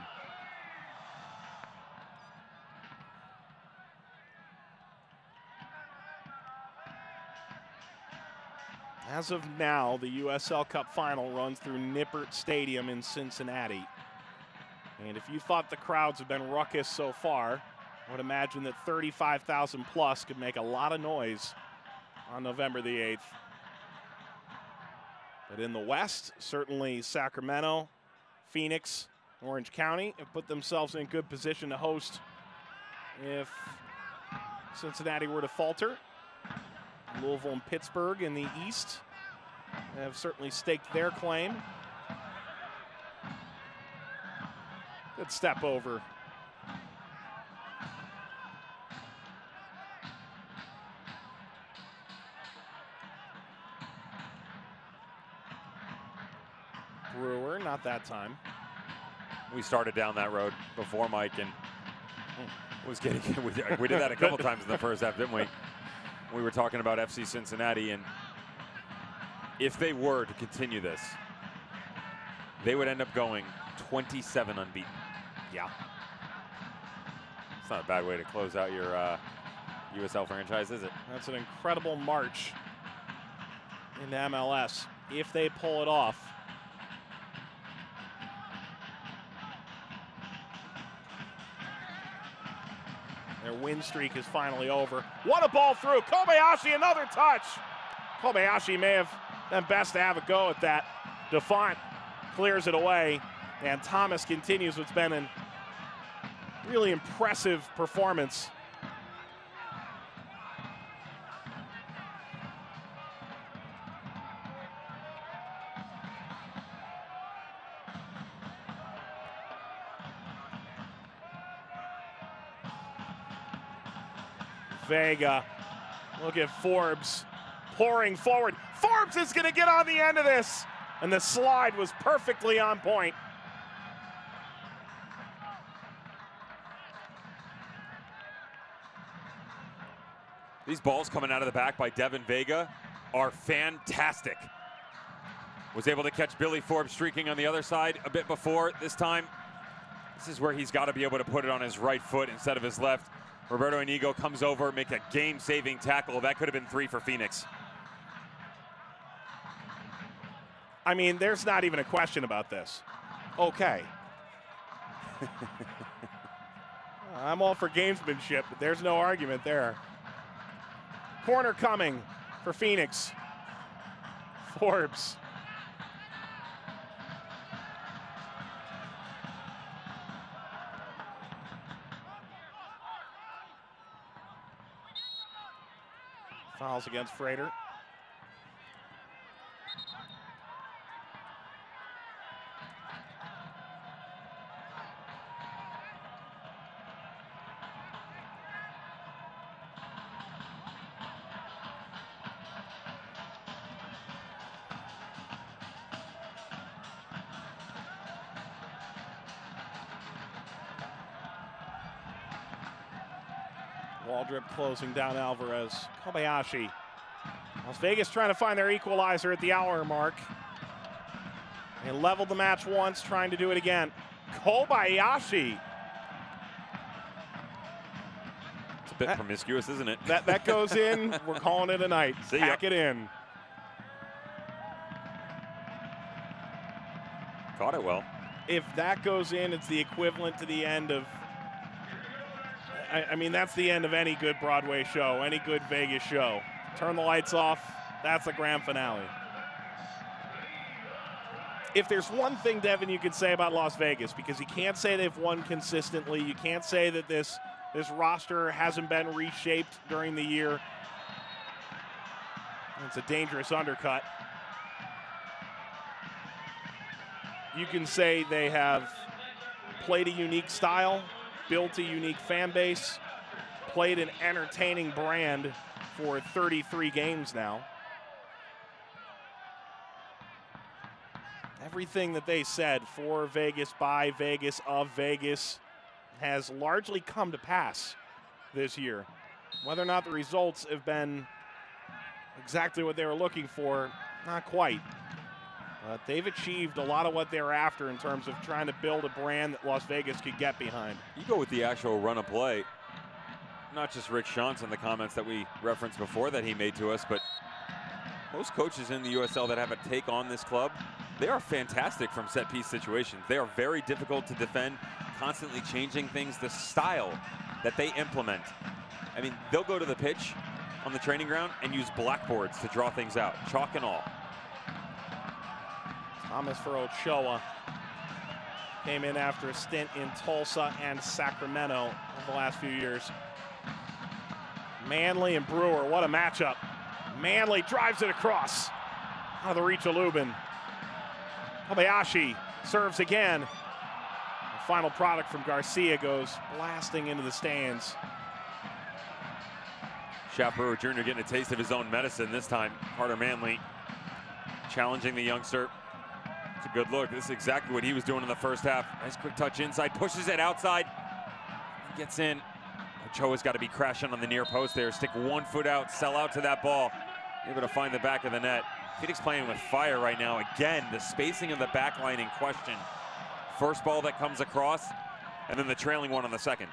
S1: As of now, the USL Cup final runs through Nippert Stadium in Cincinnati. And if you thought the crowds have been ruckus so far, I would imagine that 35,000 plus could make a lot of noise on November the 8th. But in the West, certainly Sacramento, Phoenix, Orange County have put themselves in good position to host if Cincinnati were to falter. Louisville and Pittsburgh in the East have certainly staked their claim. Good step over. Brewer, not that time.
S2: We started down that road before Mike and was getting. We did that a couple times in the first half, didn't we? We were talking about FC Cincinnati, and if they were to continue this, they would end up going 27 unbeaten.
S1: Yeah.
S2: It's not a bad way to close out your USL franchise, is it?
S1: That's an incredible march into MLS if they pull it off. Their win streak is finally over. What a ball through. Kobayashi, another touch. Kobayashi may have been best to have a go at that. Defont clears it away, and Thomas continues what's been a really impressive performance. Vega, look at Forbes pouring forward. Forbes is going to get on the end of this, and the slide was perfectly on point.
S2: These balls coming out of the back by Devin Vega are fantastic. Was able to catch Billy Forbes streaking on the other side a bit before. This time, this is where he's got to be able to put it on his right foot instead of his left. Roberto Inigo comes over, make a game-saving tackle. That could have been 3 for Phoenix.
S1: I mean, there's not even a question about this. Okay. I'm all for gamesmanship, but there's no argument there. Corner coming for Phoenix. Forbes. Fouls against Frater. Waldrip closing down Alvarez. Kobayashi. Las Vegas trying to find their equalizer at the hour mark. They leveled the match once, trying to do it again. Kobayashi.
S2: It's a bit promiscuous, isn't it?
S1: That goes in. We're calling it a night. Pack it in.
S2: Caught it well.
S1: If that goes in, it's the equivalent to the end of, I mean, that's the end of any good Broadway show, any good Vegas show. Turn the lights off, that's the grand finale. If there's one thing, Devin, you could say about Las Vegas, because you can't say they've won consistently, you can't say that this roster hasn't been reshaped during the year. It's a dangerous undercut. You can say they have played a unique style, built a unique fan base, played an entertaining brand for 33 games now. Everything that they said for Vegas, by Vegas, of Vegas has largely come to pass this year. Whether or not the results have been exactly what they were looking for, not quite. But they've achieved a lot of what they were after in terms of trying to build a brand that Las Vegas could get behind.
S2: You go with the actual run of play, not just Rick Schantz in the comments that we referenced before that he made to us, but most coaches in the USL that have a take on this club, they are fantastic from set-piece situations. They are very difficult to defend, constantly changing things. The style that they implement, I mean, they'll go to the pitch on the training ground and use blackboards to draw things out, chalk and all.
S1: Thomas for Ochoa came in after a stint in Tulsa and Sacramento over the last few years. Manley and Brewer, what a matchup. Manley drives it across out of the reach of Lubin. Kobayashi serves again. The final product from Garcia goes blasting into the stands.
S2: Shaq Brewer Jr. getting a taste of his own medicine this time. Carter Manley challenging the youngster. It's a good look. This is exactly what he was doing in the first half. Nice quick touch inside, pushes it outside. Gets in. Ochoa's got to be crashing on the near post there. Stick one foot out, sell out to that ball. Able to find the back of the net. Phoenix playing with fire right now. Again, the spacing of the back line in question. First ball that comes across, and then the trailing one on the second.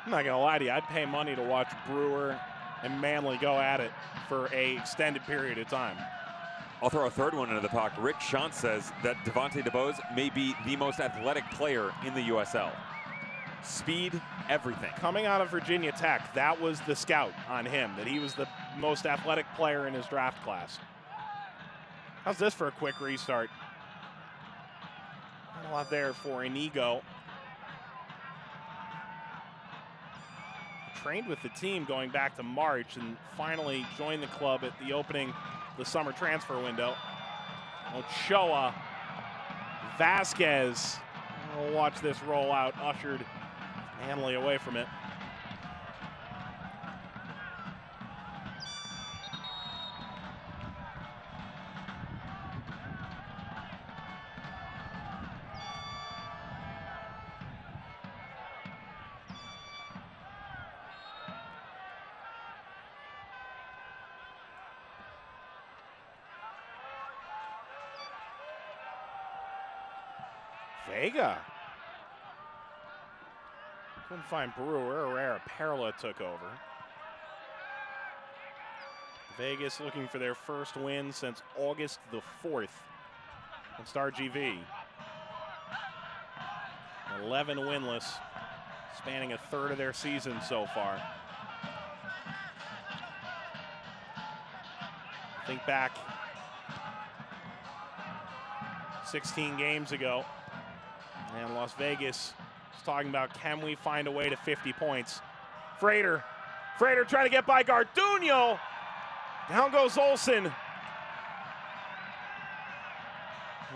S1: I'm not gonna lie to you, I'd pay money to watch Brewer and Manley go at it for an extended period of time.
S2: I'll throw a third one into the puck. Rick Schantz says that Devontae DeBose may be the most athletic player in the USL. Speed, everything.
S1: Coming out of Virginia Tech, that was the scout on him, that he was the most athletic player in his draft class. How's this for a quick restart? Not a lot there for Inigo. Trained with the team going back to March and finally joined the club at the opening of the summer transfer window. Ochoa, Vasquez. We'll watch this roll out, ushered Manley away from it. Vega. Couldn't find Brewer. Herrera Perla took over. Vegas looking for their first win since August the 4th against RGV. 11 winless, spanning a third of their season so far. Think back 16 games ago, and Las Vegas was talking about, can we find a way to 50 points? Frater trying to get by Garduño. Down goes Olsen.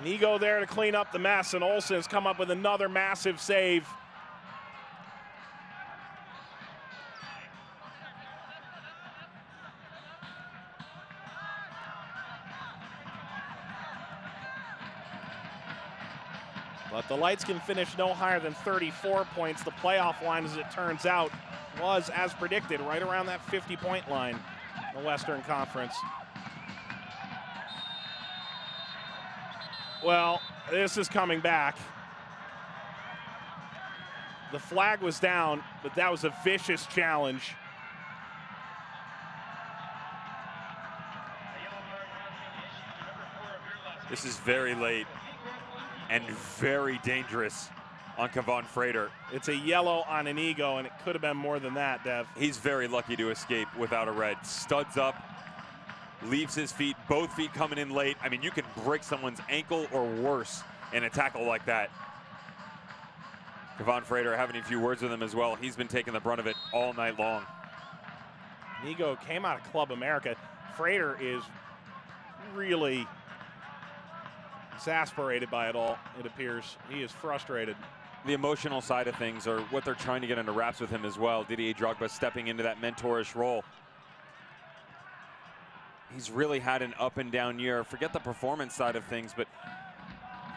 S1: Inigo there to clean up the mess, and Olsen has come up with another massive save. But the Lights can finish no higher than 34 points. The playoff line, as it turns out, was, as predicted, right around that 50-point line in the Western Conference. Well, this is coming back. The flag was down, but that was a vicious challenge.
S2: This is very late. and very dangerous on Kevon Frater.
S1: It's a yellow on Inigo, and it could have been more than that, Dev.
S2: He's very lucky to escape without a red. Studs up, leaves his feet, both feet coming in late. I mean, you can break someone's ankle or worse in a tackle like that. Kevon Frater having a few words with him as well. He's been taking the brunt of it all night long.
S1: Inigo came out of Club America. Frater is really exasperated by it all, it appears. He is frustrated.
S2: The emotional side of things, or what they're trying to get into wraps with him as well. Didier Drogba stepping into that mentorish role. He's really had an up and down year. Forget the performance side of things, but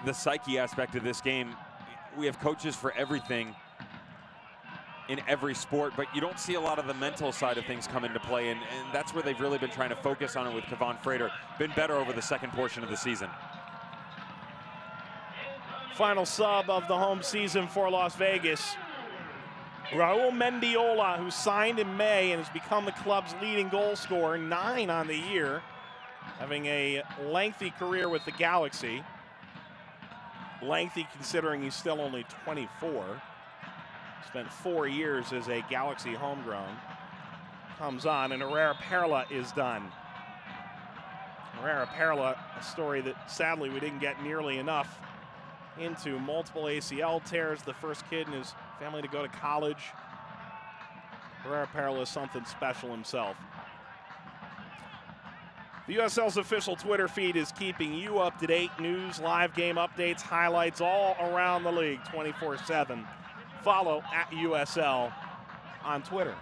S2: the psyche aspect of this game. We have coaches for everything in every sport, but you don't see a lot of the mental side of things come into play, and that's where they've really been trying to focus on it with Kevon Frater. Been better over the second portion of the season.
S1: Final sub of the home season for Las Vegas. Raul Mendiola, who signed in May and has become the club's leading goal scorer, 9 on the year, having a lengthy career with the Galaxy. Lengthy considering he's still only 24. Spent 4 years as a Galaxy homegrown. Comes on, and Herrera Perla is done. Herrera Perla, a story that sadly we didn't get nearly enough into. Multiple ACL tears, the first kid in his family to go to college. Herrera Perla is something special himself. The USL's official Twitter feed is keeping you up to date. News, live game updates, highlights all around the league 24/7. Follow at USL on Twitter.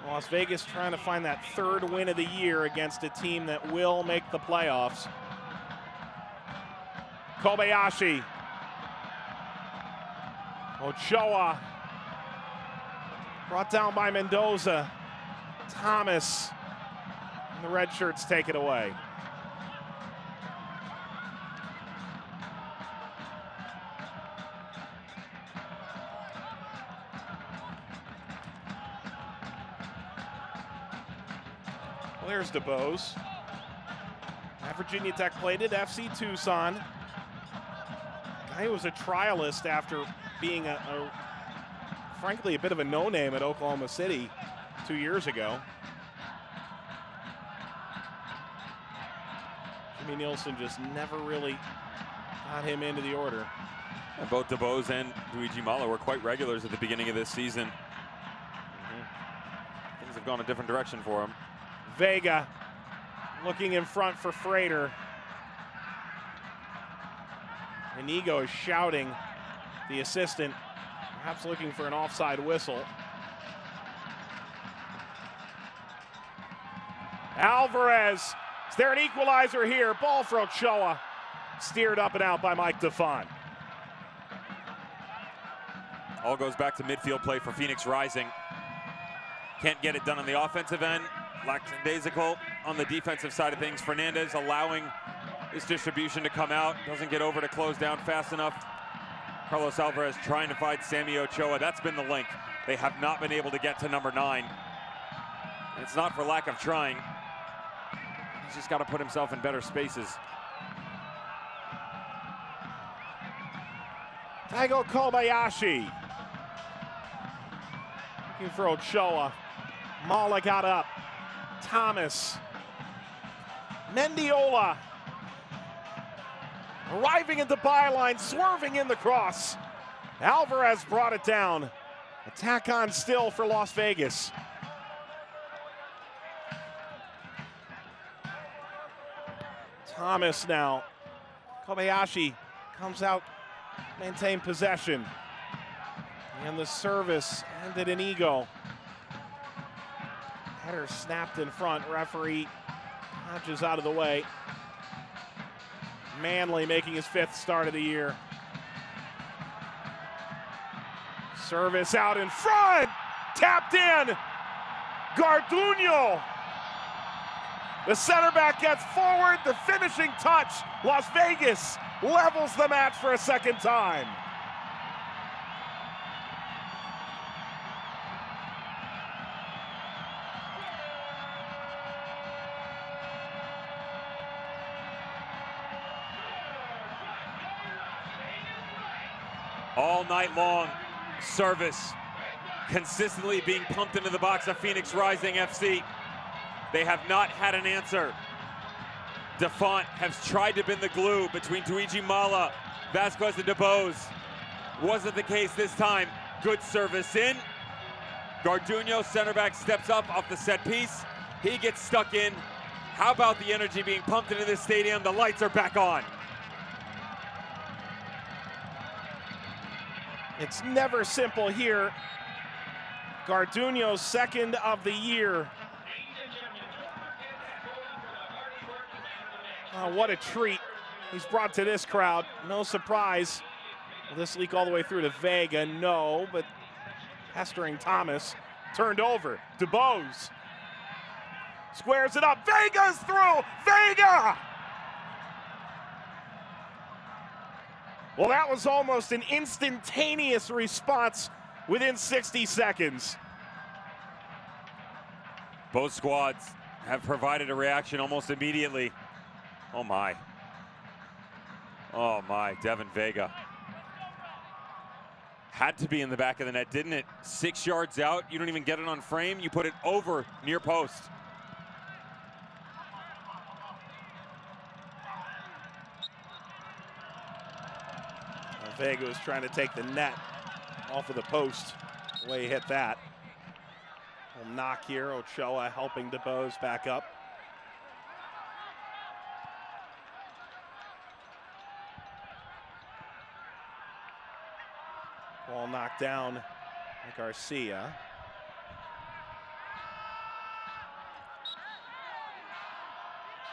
S1: Las Vegas trying to find that 3rd win of the year against a team that will make the playoffs. Kobayashi. Ochoa. Brought down by Mendoza. Thomas. And the red shirts take it away. Well, there's DeBose. At Virginia Tech played at FC Tucson. Guy was a trialist after being frankly, a bit of a no-name at Oklahoma City 2 years ago. Jimmy Nielsen just never really got him into the order.
S2: And both DeBose and Luigi Malo were quite regulars at the beginning of this season. Things have gone a different direction for him.
S1: Vega looking in front for Frater. Inigo is shouting, the assistant, perhaps looking for an offside whistle. Alvarez, is there an equalizer here? Ball for Ochoa, steered up and out by Mike DeFont.
S2: All goes back to midfield play for Phoenix Rising. Can't get it done on the offensive end. Lackadaisical on the defensive side of things. Fernandez allowing this distribution to come out. Doesn't get over to close down fast enough. Carlos Alvarez trying to find Sammy Ochoa. That's been the link. They have not been able to get to number 9. And it's not for lack of trying. He's just got to put himself in better spaces.
S1: Taigo Kobayashi. Looking for Ochoa. Mala got up. Thomas. Mendiola. Arriving at the byline, swerving in the cross. Alvarez brought it down. Attack on still for Las Vegas. Thomas now. Kobayashi comes out, maintain possession. And the service ended in Inigo. Header snapped in front. Referee punches out of the way. Manley making his 5th start of the year. Service out in front. Tapped in. Garduño. The center back gets forward. The finishing touch. Las Vegas levels the match for a second time.
S2: All night long, service consistently being pumped into the box of Phoenix Rising FC. They have not had an answer. Dafont has tried to bend the glue between Tuiji Mala, Vasquez, and DeBose. Wasn't the case this time. Good service in. Garduño, center back, steps up off the set piece. He gets stuck in. How about the energy being pumped into this stadium? The lights are back on.
S1: It's never simple here. Garduño's second of the year. Oh, what a treat he's brought to this crowd. No surprise. Will this leak all the way through to Vega? No, but pestering Thomas. Turned over. DeBose squares it up. Vega's through. Vega! Well, that was almost an instantaneous response within 60 seconds.
S2: Both squads have provided a reaction almost immediately. Oh my. Oh my, Devin Vega. Had to be in the back of the net, didn't it? 6 yards out, you don't even get it on frame, you put it over near post.
S1: Vega was trying to take the net off of the post. The way he hit that. Little knock here. Ochoa helping DeBose back up. Ball knocked down by Garcia.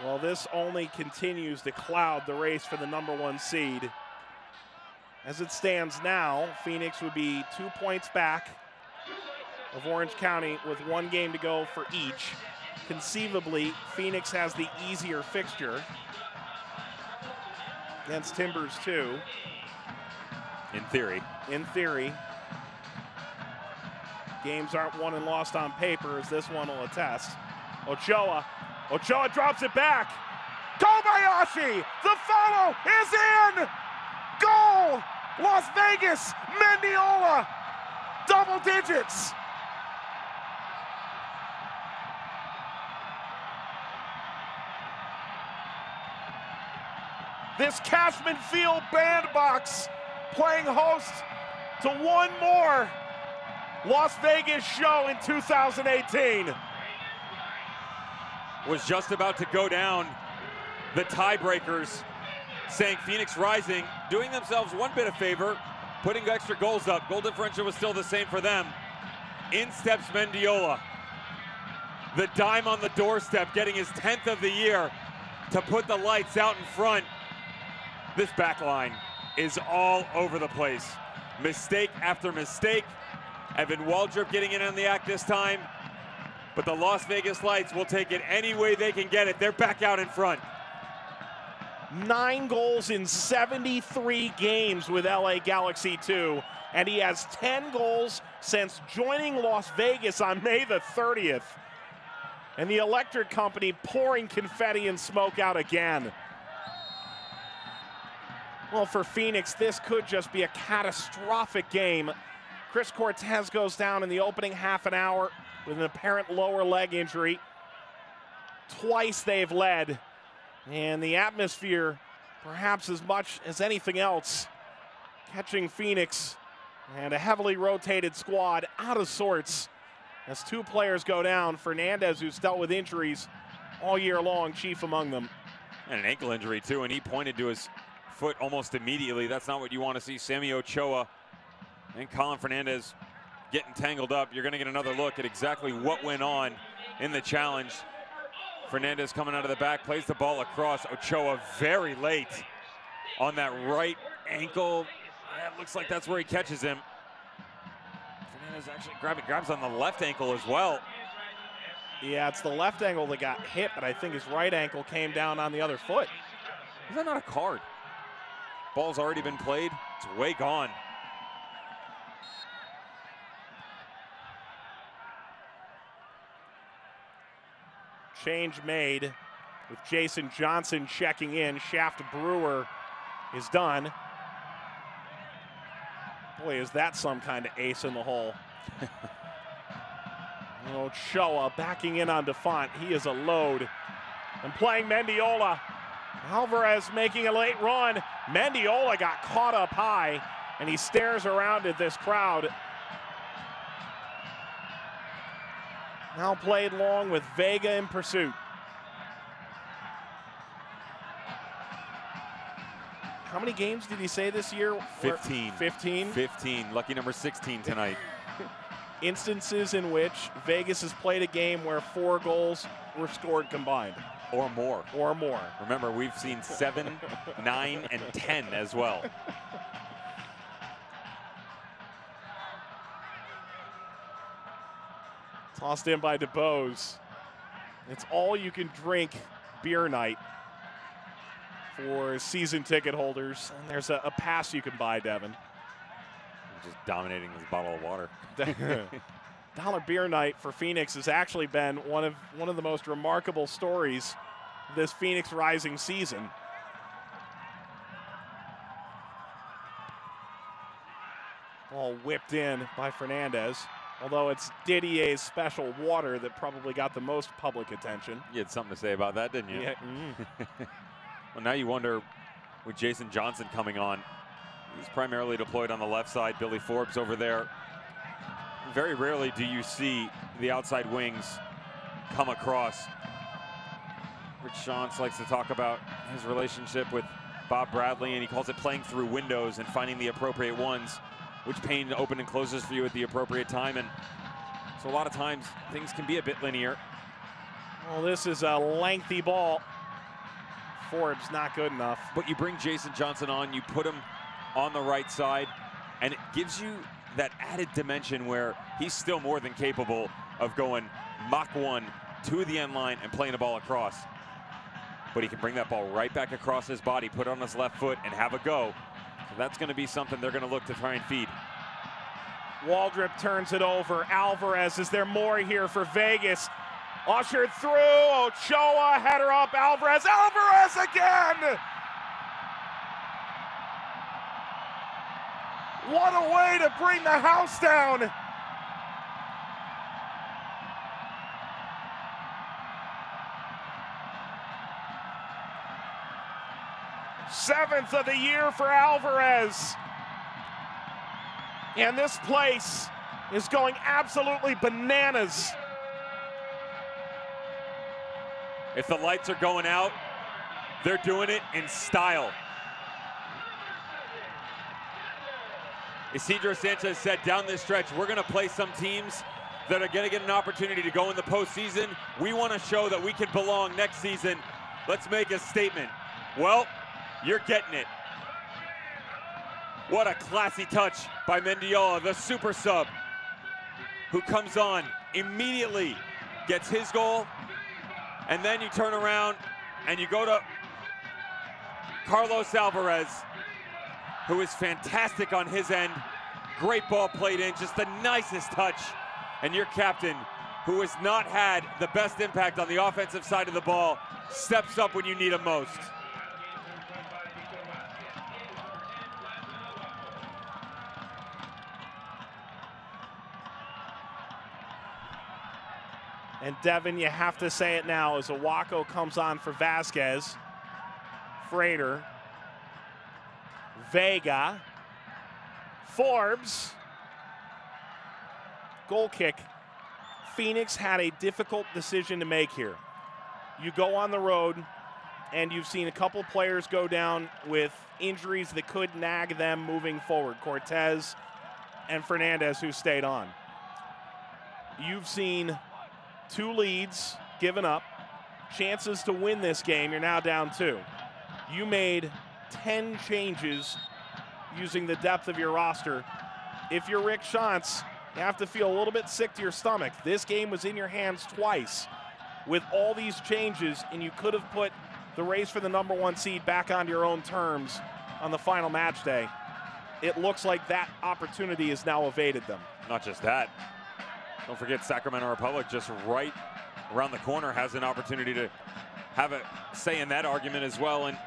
S1: Well, this only continues to cloud the race for the #1 seed. As it stands now, Phoenix would be 2 points back of Orange County with 1 game to go for each. Conceivably, Phoenix has the easier fixture against Timbers too.
S2: In theory.
S1: In theory. Games aren't won and lost on paper, as this one will attest. Ochoa drops it back. Kobayashi, the follow is in! Goal! Las Vegas, Mendiola, double digits. This Cashman Field bandbox playing host to one more Las Vegas show in 2018.
S2: Was just about to go down. The tiebreakers saying Phoenix Rising doing themselves one bit of favor, putting extra goals up. Goal differential was still the same for them. In steps Mendiola. The dime on the doorstep, getting his 10th of the year to put the lights out in front. This back line is all over the place. Mistake after mistake. Evan Waldrop getting in on the act this time. But the Las Vegas Lights will take it any way they can get it. They're back out in front.
S1: 9 goals in 73 games with LA Galaxy 2, and he has 10 goals since joining Las Vegas on May the 30th. And the electric company pouring confetti and smoke out again. Well, for Phoenix, this could just be a catastrophic game. Chris Cortez goes down in the opening half an hour with an apparent lower leg injury. Twice they've led. And the atmosphere, perhaps as much as anything else, catching Phoenix and a heavily rotated squad out of sorts as 2 players go down. Fernandez, who's dealt with injuries all year long, chief among them.
S2: And an ankle injury too, and he pointed to his foot almost immediately. That's not what you want to see. Sammy Ochoa and Colin Fernandez getting tangled up. You're going to get another look at exactly what went on in the challenge. Fernandez coming out of the back, plays the ball across. Ochoa very late on that right ankle. Yeah, it looks like that's where he catches him. Fernandez actually grabs on the left ankle as well.
S1: Yeah, it's the left ankle that got hit, but I think his right ankle came down on the other foot.
S2: Is that not a card? Ball's already been played. It's way gone.
S1: Change made with Jason Johnson checking in. Shaft Brewer is done. Boy, is that some kind of ace in the hole. Ochoa backing in on Dafont. He is a load. And playing Mendiola. Alvarez making a late run. Mendiola got caught up high, and he stares around at this crowd. Now played long with Vega in pursuit. How many games did he say this year?
S2: 15.
S1: 15?
S2: 15. Lucky number 16 tonight.
S1: Instances in which Vegas has played a game where 4 goals were scored combined.
S2: Or more.
S1: Or more.
S2: Remember, we've seen 7, 9, and 10 as well.
S1: Tossed in by DeBose. It's all you can drink beer night for season ticket holders. And there's a pass you can buy, Devin.
S2: Just dominating this bottle of water.
S1: Dollar beer night for Phoenix has actually been one of the most remarkable stories this Phoenix Rising season. Ball whipped in by Fernandez, although it's Didier's special water that probably got the most public attention.
S2: You had something to say about that, didn't you?
S1: Yeah.
S2: Well, now you wonder, with Jason Johnson coming on, he's primarily deployed on the left side. Billy Forbes over there. Very rarely do you see the outside wings come across. Rich Shantz likes to talk about his relationship with Bob Bradley, and he calls it playing through windows and finding the appropriate ones, which pane open and closes for you at the appropriate time. And so a lot of times things can be a bit linear.
S1: Well, this is a lengthy ball. Forbes not good enough.
S2: But you bring Jason Johnson on, you put him on the right side, and it gives you that added dimension where he's still more than capable of going Mach 1 to the end line and playing the ball across. But he can bring that ball right back across his body, put it on his left foot, and have a go. So that's going to be something they're going to look to try and feed.
S1: Waldrop turns it over. Alvarez, is there more here for Vegas? Ushered through. Ochoa, header up. Alvarez. Alvarez again! What a way to bring the house down. Seventh of the year for Alvarez. And this place is going absolutely bananas.
S2: If the lights are going out, they're doing it in style. Isidro Sanchez said down this stretch, we're going to play some teams that are going to get an opportunity to go in the postseason. We want to show that we can belong next season. Let's make a statement. Well, you're getting it. What a classy touch by Mendiola, the super sub, who comes on immediately, gets his goal, and then you turn around and you go to Carlos Alvarez, who is fantastic on his end. Great ball played in, just the nicest touch. And your captain, who has not had the best impact on the offensive side of the ball, steps up when you need him most.
S1: And Devin, you have to say it now as Awako comes on for Vasquez. Frater. Vega. Forbes. Goal kick. Phoenix had a difficult decision to make here. You go on the road, and you've seen a couple players go down with injuries that could nag them moving forward. Cortez and Fernandez, who stayed on. You've seen 2 leads given up, chances to win this game. You're now down 2. You made 10 changes using the depth of your roster. If you're Rick Shantz, you have to feel a little bit sick to your stomach. This game was in your hands twice with all these changes, and you could have put the race for the #1 seed back onto your own terms on the final match day. It looks like that opportunity has now evaded them.
S2: Not just that. Don't forget Sacramento Republic just right around the corner has an opportunity to have a say in that argument as well. And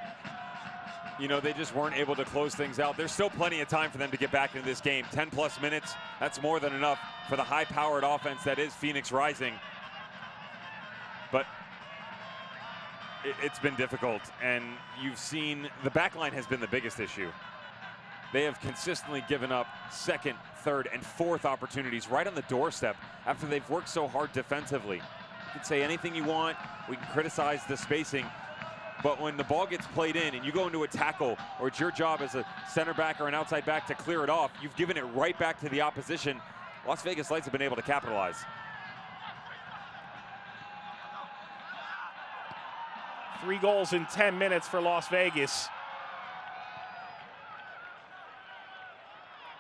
S2: You know, they just weren't able to close things out. There's still plenty of time for them to get back into this game. 10+ minutes, that's more than enough for the high-powered offense that is Phoenix Rising. But it's been difficult, and you've seen the back line has been the biggest issue. They have consistently given up second, third, and fourth opportunities right on the doorstep after they've worked so hard defensively. You can say anything you want. We can criticize the spacing. But when the ball gets played in and you go into a tackle, or it's your job as a center back or an outside back to clear it off, you've given it right back to the opposition. Las Vegas Lights have been able to capitalize.
S1: Three goals in 10 minutes for Las Vegas.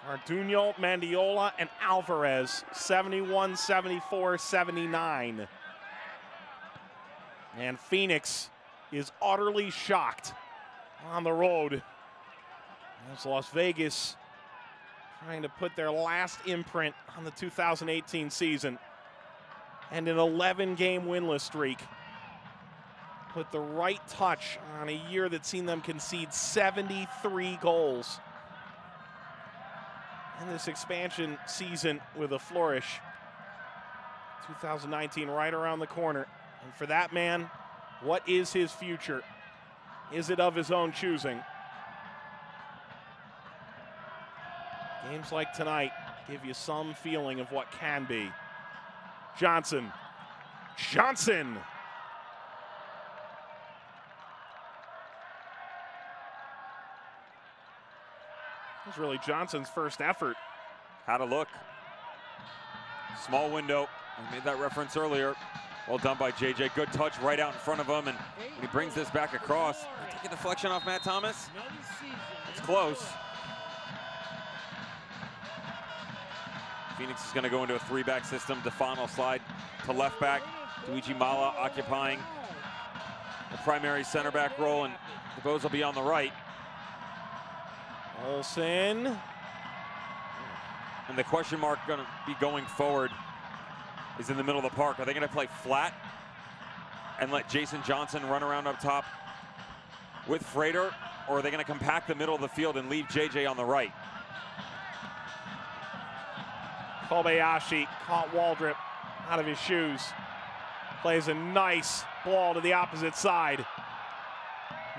S1: Arduino, Mandiola, and Alvarez, 71, 74, 79. And Phoenix is utterly shocked on the road. As Las Vegas trying to put their last imprint on the 2018 season and an 11-game winless streak. Put the right touch on a year that's seen them concede 73 goals. And this expansion season with a flourish. 2019 right around the corner. And for that man, what is his future? Is it of his own choosing? Games like tonight give you some feeling of what can be. Johnson. Johnson! This was really Johnson's first effort.
S2: Had a look. Small window. I made that reference earlier. Well done by JJ. Good touch right out in front of him. And when he brings this back across, take a deflection off Matt Thomas. It's close. Phoenix is going to go into a three-back system. Defon will slide to left back. Luigi Mala occupying the primary center back role, and DeBose will be on the right.
S1: Olsen.
S2: And the question mark going to be going forward is in the middle of the park. Are they going to play flat and let Jason Johnson run around up top with Frater, or are they going to compact the middle of the field and leave JJ on the right?
S1: Kobayashi caught Waldrop out of his shoes. Plays a nice ball to the opposite side.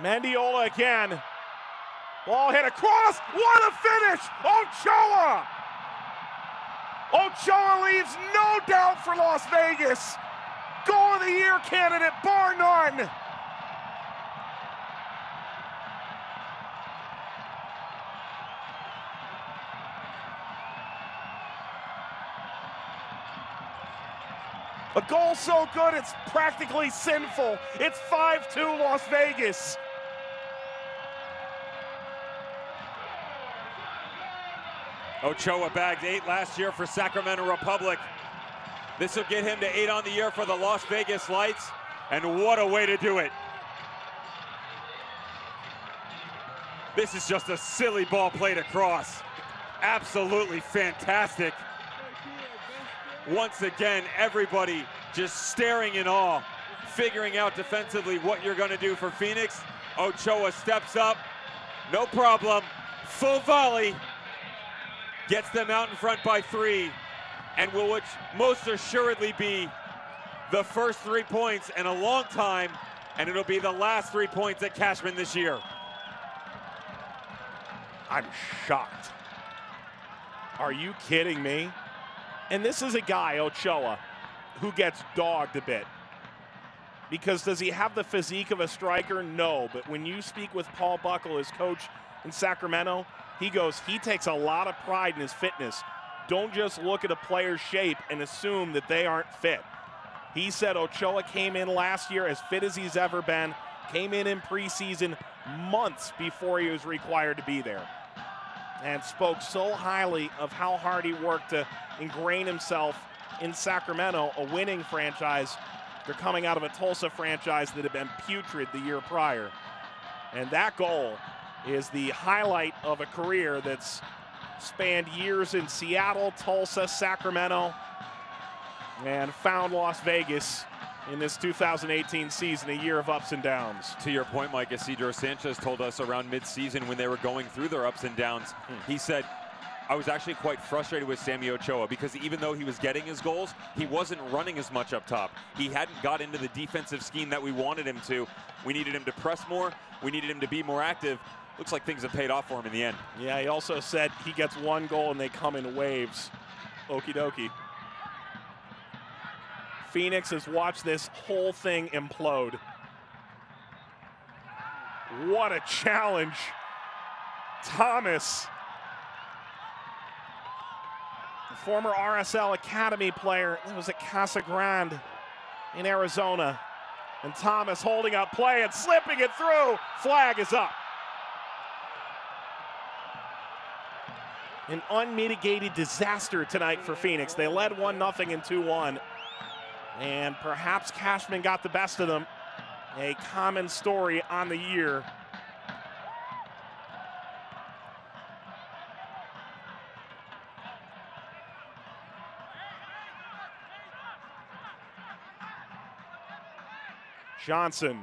S1: Mandiola again. Ball hit across. What a finish! Ochoa! Ochoa leaves no doubt for Las Vegas. Goal of the year candidate, bar none. A goal so good it's practically sinful. It's 5-2 Las Vegas.
S2: Ochoa bagged 8 last year for Sacramento Republic. This will get him to 8 on the year for the Las Vegas Lights, and what a way to do it. This is just a silly ball played across. Absolutely fantastic. Once again, everybody just staring in awe, figuring out defensively what you're going to do for Phoenix. Ochoa steps up, no problem, full volley. Gets them out in front by 3, and will which most assuredly be the first 3 points in a long time, and it'll be the last 3 points at Cashman this year.
S1: I'm shocked. Are you kidding me? And this is a guy, Ochoa, who gets dogged a bit. Because does he have the physique of a striker? No, but when you speak with Paul Buckle, his coach in Sacramento, he goes, he takes a lot of pride in his fitness. Don't just look at a player's shape and assume that they aren't fit. He said Ochoa came in last year as fit as he's ever been, came in preseason months before he was required to be there, and spoke so highly of how hard he worked to ingrain himself in Sacramento, a winning franchise. They're coming out of a Tulsa franchise that had been putrid the year prior. And that goal is the highlight of a career that's spanned years in Seattle, Tulsa, Sacramento, and found Las Vegas in this 2018 season, a year of ups and downs.
S2: To your point, Mike, Isidro Sanchez told us around mid-season when they were going through their ups and downs, he said, I was actually quite frustrated with Sammy Ochoa because even though he was getting his goals, he wasn't running as much up top. He hadn't got into the defensive scheme that we wanted him to. We needed him to press more. We needed him to be more active. Looks like things have paid off for him in the end.
S1: Yeah, he also said he gets one goal and they come in waves. Okie dokie. Phoenix has watched this whole thing implode. What a challenge. Thomas, the former RSL Academy player, that was at Casa Grande in Arizona. And Thomas holding up play and slipping it through. Flag is up. An unmitigated disaster tonight for Phoenix. They led 1-0 and 2-1. And perhaps Cashman got the best of them. A common story on the year. Johnson,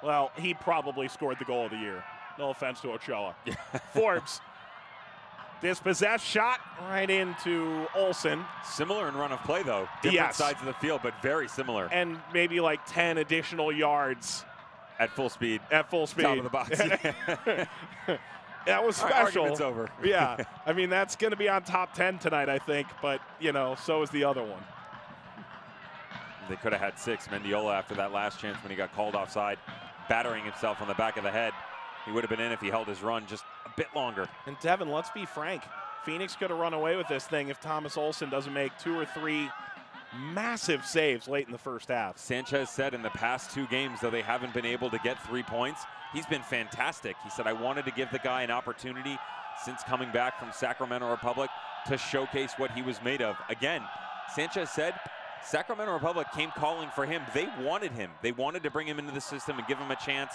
S1: well, he probably scored the goal of the year. No offense to Ochoa. Forbes, dispossessed shot right into Olsen.
S2: Similar in run of play, though. Different sides of the field, but very similar.
S1: And maybe like 10 additional yards.
S2: At full speed.
S1: At full speed.
S2: Top of the box.
S1: That was special.
S2: Argument's over.
S1: Yeah, I mean, that's going to be on top 10 tonight, I think. But, you know, so is the other one.
S2: They could have had 6. Mendiola, after that last chance when he got called offside, battering himself on the back of the head. He would have been in if he held his run just a bit longer.
S1: And Devin, let's be frank. Phoenix could have run away with this thing if Thomas Olsen doesn't make 2 or 3 massive saves late in the first half.
S2: Sanchez said in the past 2 games, though they haven't been able to get 3 points, he's been fantastic. He said, I wanted to give the guy an opportunity since coming back from Sacramento Republic to showcase what he was made of. Again, Sanchez said, Sacramento Republic came calling for him. They wanted him. They wanted to bring him into the system and give him a chance.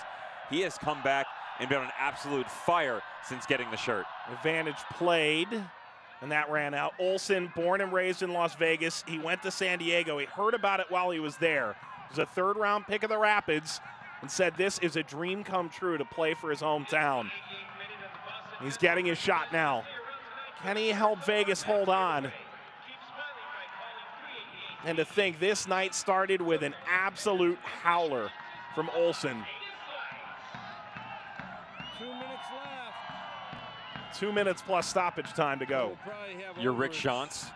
S2: He has come back and been on absolute fire since getting the shirt.
S1: Advantage played, and that ran out. Olsen, born and raised in Las Vegas. He went to San Diego. He heard about it while he was there. He was a 3rd-round pick of the Rapids and said this is a dream come true to play for his hometown. He's getting his shot now. Can he help Vegas hold on? And to think this night started with an absolute howler from Olsen.
S3: 2 minutes left.
S1: 2 minutes plus stoppage time to go.
S2: You're Rick Schantz.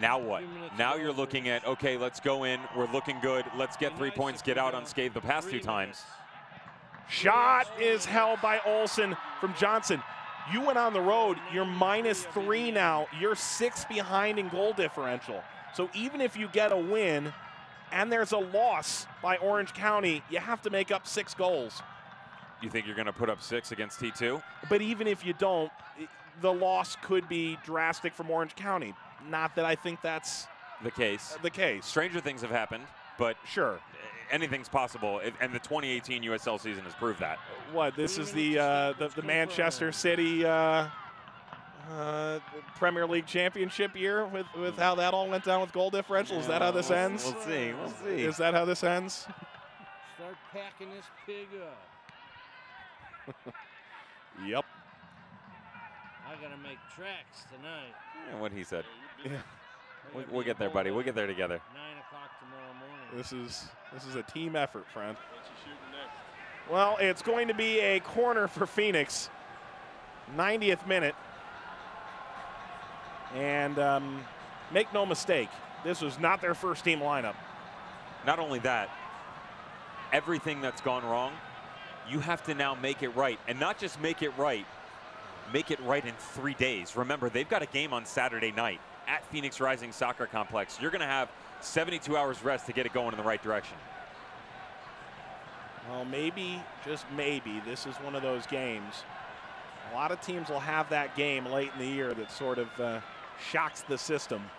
S2: Now what? Now you're looking at, okay, let's go in. We're looking good. Let's get 3 points, get out unscathed the past 2 times.
S1: Shot is held by Olsen from Johnson. You went on the road. You're -3 now. You're 6 behind in goal differential. So even if you get a win and there's a loss by Orange County, you have to make up 6 goals.
S2: You think you're going to put up 6 against T2?
S1: But even if you don't, the loss could be drastic from Orange County. Not that I think that's
S2: the case.
S1: Stranger
S2: things have happened, but
S1: sure,
S2: anything's possible. And the 2018 USL season has proved that.
S1: What? This is the Manchester City Premier League championship year with how that all went down with goal differential. Is that how this ends?
S2: We'll see. We'll see.
S1: Is that how this ends?
S3: Start packing this pig up.
S1: Yep.
S3: I gotta make tracks tonight.
S2: Yeah, what he said.
S1: Yeah.
S2: We'll get there, buddy. We'll get there together.
S3: 9 o'clock tomorrow morning.
S1: This is a team effort, friend. Well, it's going to be a corner for Phoenix. 90th minute. And make no mistake, this was not their first team lineup.
S2: Not only that, everything that's gone wrong, you have to now make it right. And not just make it right in 3 days. Remember, they've got a game on Saturday night at Phoenix Rising Soccer Complex. You're going to have 72 hours rest to get it going in the right direction.
S1: Well, maybe, just maybe, this is one of those games. A lot of teams will have that game late in the year that sort of shocks the system.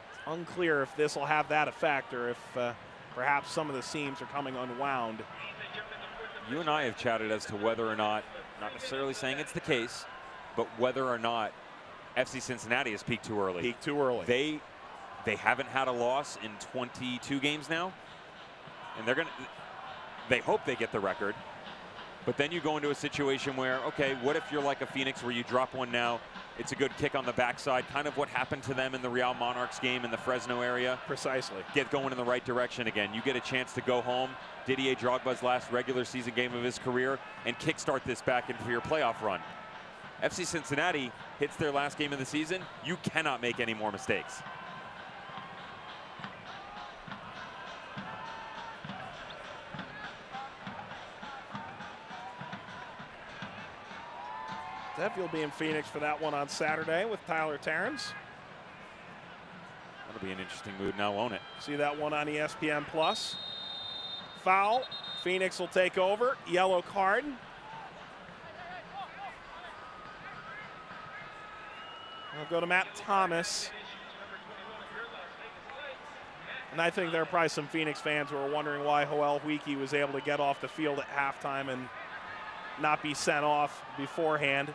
S1: It's unclear if this will have that effect or if perhaps some of the seams are coming unwound.
S2: You and I have chatted as to whether or not necessarily saying it's the case, but whether or not FC Cincinnati has peaked too early.
S1: Peaked too early.
S2: They haven't had a loss in 22 games now. and they hope they get the record. But then you go into a situation where, okay, what if you're like a Phoenix where you drop one now, it's a good kick on the backside, kind of what happened to them in the Real Monarchs game in the Fresno area.
S1: Precisely.
S2: Get going in the right direction again. You get a chance to go home, Didier Drogba's last regular season game of his career, and kickstart this back into your playoff run. FC Cincinnati hits their last game of the season. You cannot make any more mistakes.
S1: Zev, you'll be in Phoenix for that one on Saturday with Tyler Terrence.
S2: That'll be an interesting move now, won't it?
S1: See that one on ESPN Plus. Foul. Phoenix will take over. Yellow card. We'll go to Matt Thomas. And I think there are probably some Phoenix fans who are wondering why Joel Huiki was able to get off the field at halftime and not be sent off beforehand.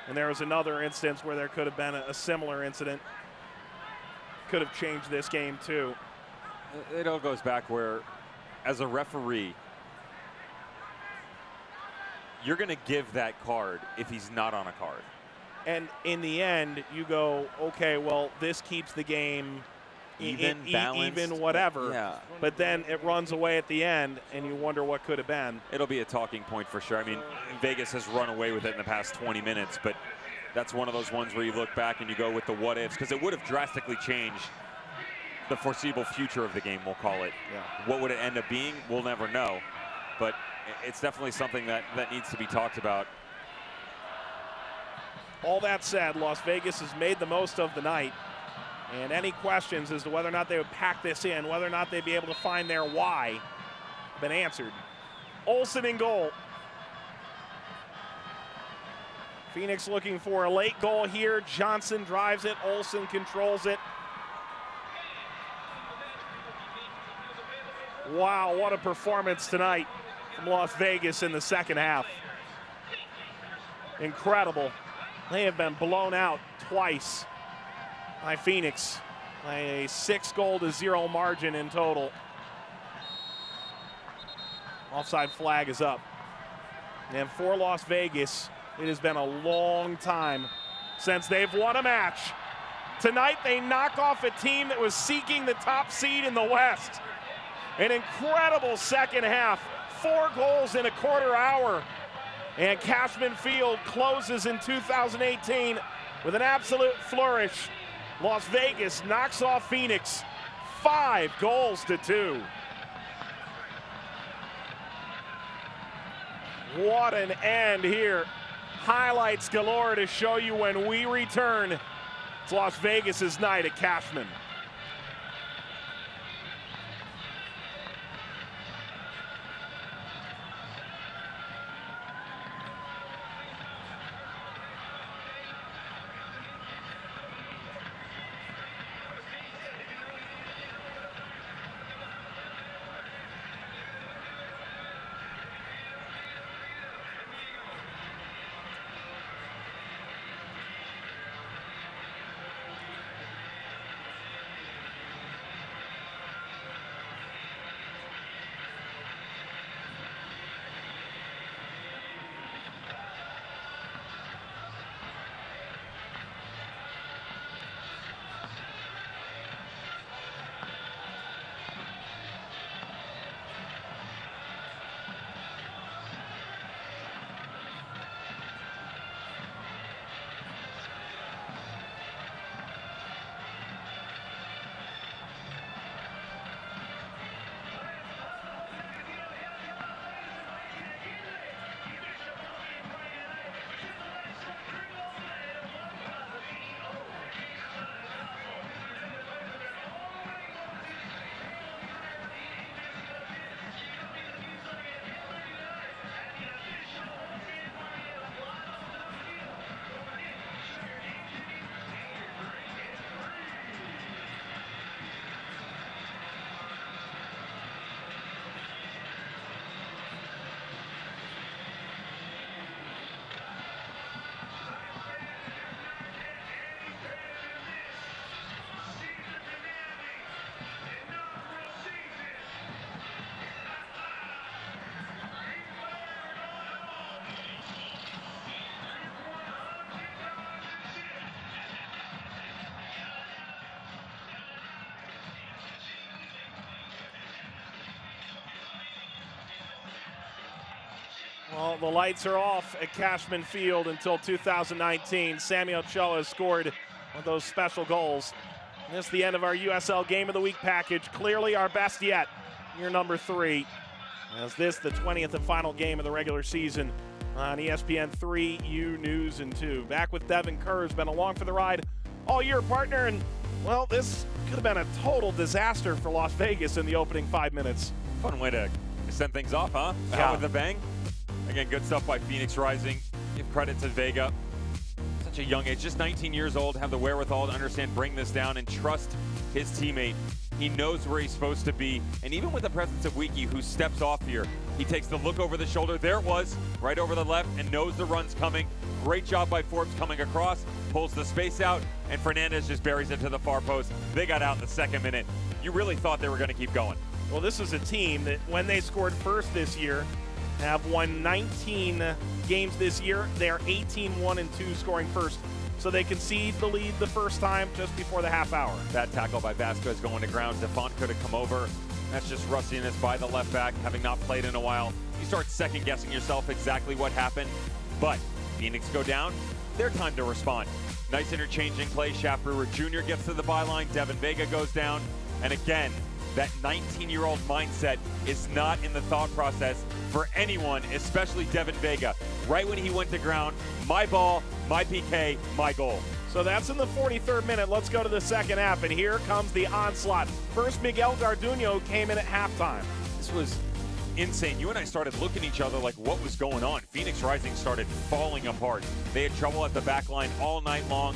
S1: And there was another instance where there could have been a similar incident. Could have changed this game too.
S2: It all goes back where, as a referee, you're going to give that card if he's not on a card.
S1: And in the end, you go, okay, well, this keeps the game
S2: even, balanced,
S1: even whatever.
S2: Yeah.
S1: But then it runs away at the end, and you wonder what could have been.
S2: It'll be a talking point for sure. I mean, Vegas has run away with it in the past 20 minutes, but that's one of those ones where you look back and you go with the what ifs, because it would have drastically changed the foreseeable future of the game, we'll call it.
S1: Yeah.
S2: What would it end up being? We'll never know. But it's definitely something that needs to be talked about.
S1: All that said, Las Vegas has made the most of the night. And any questions as to whether or not they would pack this in, whether or not they'd be able to find their why, have been answered. Olsen in goal. Phoenix looking for a late goal here. Johnson drives it. Olsen controls it. Wow, what a performance tonight from Las Vegas in the second half. Incredible. They have been blown out twice by Phoenix by a 6-0 margin in total. Offside flag is up. And for Las Vegas, it has been a long time since they've won a match. Tonight they knock off a team that was seeking the top seed in the West. An incredible second half, 4 goals in a quarter hour. And Cashman Field closes in 2018 with an absolute flourish. Las Vegas knocks off Phoenix 5-2. What an end here. Highlights galore to show you when we return. It's Las Vegas's night at Cashman. Well, the lights are off at Cashman Field until 2019. Sammy Ochoa scored one of those special goals. And this is the end of our USL Game of the Week package. Clearly our best yet. Year number 3. As this, the 20th and final game of the regular season on ESPN 3, U News and 2. Back with Devin Kerr, who's been along for the ride all year, partner. And, well, this could have been a total disaster for Las Vegas in the opening 5 minutes.
S2: Fun way to send things off, huh?
S1: Yeah.
S2: Out with a bang. Again, good stuff by Phoenix Rising. Give credit to Vega. Such a young age, just 19 years old, have the wherewithal to understand, bring this down, and trust his teammate. He knows where he's supposed to be, and even with the presence of Wiki, who steps off here, he takes the look over the shoulder. There it was, right over the left, and knows the run's coming. Great job by Forbes coming across, pulls the space out, and Fernandez just buries it to the far post. They got out in the 2nd minute. You really thought they were going to keep going.
S1: Well, this is a team that, when they scored first this year, have won 19 games this year. They are 18-1-2 scoring first. So they concede the lead the first time just before the half hour.
S2: That tackle by Vasquez going to ground. Defont could have come over. That's just rustiness by the left back, having not played in a while. You start second guessing yourself exactly what happened. But Phoenix go down, their time to respond. Nice interchanging play. Shaft Brewer Jr. gets to the byline. Devin Vega goes down. And again, that 19-year-old mindset is not in the thought process for anyone, especially Devin Vega. Right when he went to ground, my ball, my PK, my goal.
S1: So that's in the 43rd minute. Let's go to the second half, and here comes the onslaught. First, Miguel Garduño came in at halftime.
S2: This was insane. You and I started looking at each other like, what was going on? Phoenix Rising started falling apart. They had trouble at the back line all night long.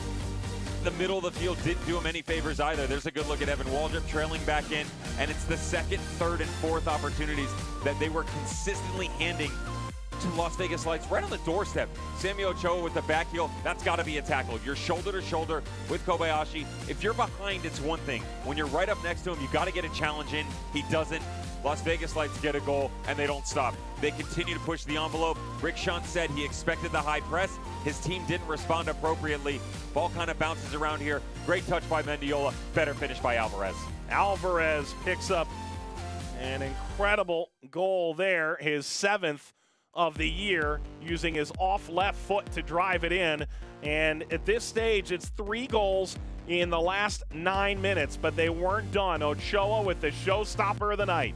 S2: The middle of the field didn't do him any favors either. There's a good look at Evan Waldrop trailing back in, and it's the 2nd, 3rd, and 4th opportunities that they were consistently handing to Las Vegas Lights right on the doorstep. Sammy Ochoa with the back heel, that's got to be a tackle. You're shoulder to shoulder with Kobayashi. If you're behind, it's one thing. When you're right up next to him, you got to get a challenge in. He doesn't. Las Vegas Lights get a goal, and they don't stop. They continue to push the envelope. Rick Shunt said he expected the high press. His team didn't respond appropriately. Ball kind of bounces around here. Great touch by Mendiola. Better finish by Alvarez.
S1: Alvarez picks up an incredible goal there, his 7th of the year, using his off left foot to drive it in. And at this stage, it's 3 goals in the last 9 minutes, but they weren't done. Ochoa with the showstopper of the night.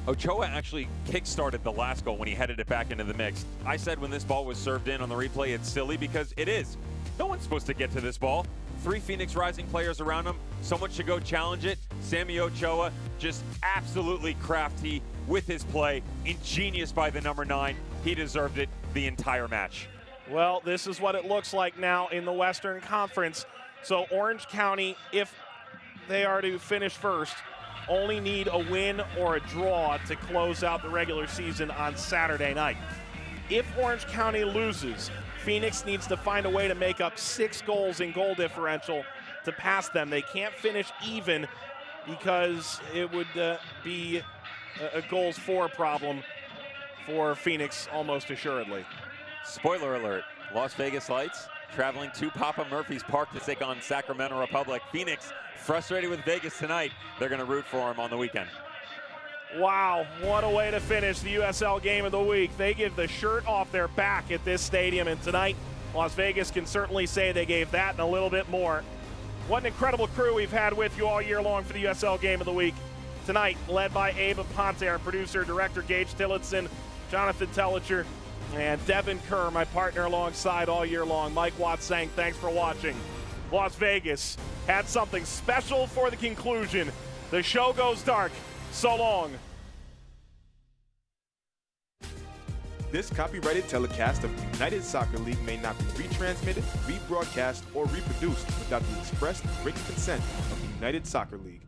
S2: Ochoa actually kick-started the last goal when he headed it back into the mix. I said when this ball was served in on the replay, it's silly because it is. No one's supposed to get to this ball. 3 Phoenix Rising players around him. Someone should go challenge it. Sammy Ochoa, just absolutely crafty with his play. Ingenious by the number 9. He deserved it the entire match.
S1: Well, this is what it looks like now in the Western Conference. So Orange County, if they are to finish first, only need a win or a draw to close out the regular season on Saturday night. If Orange County loses, Phoenix needs to find a way to make up 6 goals in goal differential to pass them. They can't finish even because it would be a goals for problem for Phoenix almost assuredly.
S2: Spoiler alert, Las Vegas Lights traveling to Papa Murphy's Park to take on Sacramento Republic. Phoenix frustrated with Vegas tonight. They're going to root for him on the weekend.
S1: Wow, what a way to finish the USL Game of the Week. They give the shirt off their back at this stadium, and tonight, Las Vegas can certainly say they gave that and a little bit more. What an incredible crew we've had with you all year long for the USL Game of the Week. Tonight, led by Abe Aponte, our producer, director Gage Tillotson, Jonathan Tellicher, and Devin Kerr, my partner alongside all year long. Mike Watts saying thanks for watching. Las Vegas had something special for the conclusion. The show goes dark. So long.
S5: This copyrighted telecast of the United Soccer League may not be retransmitted, rebroadcast, or reproduced without the express written consent of the United Soccer League.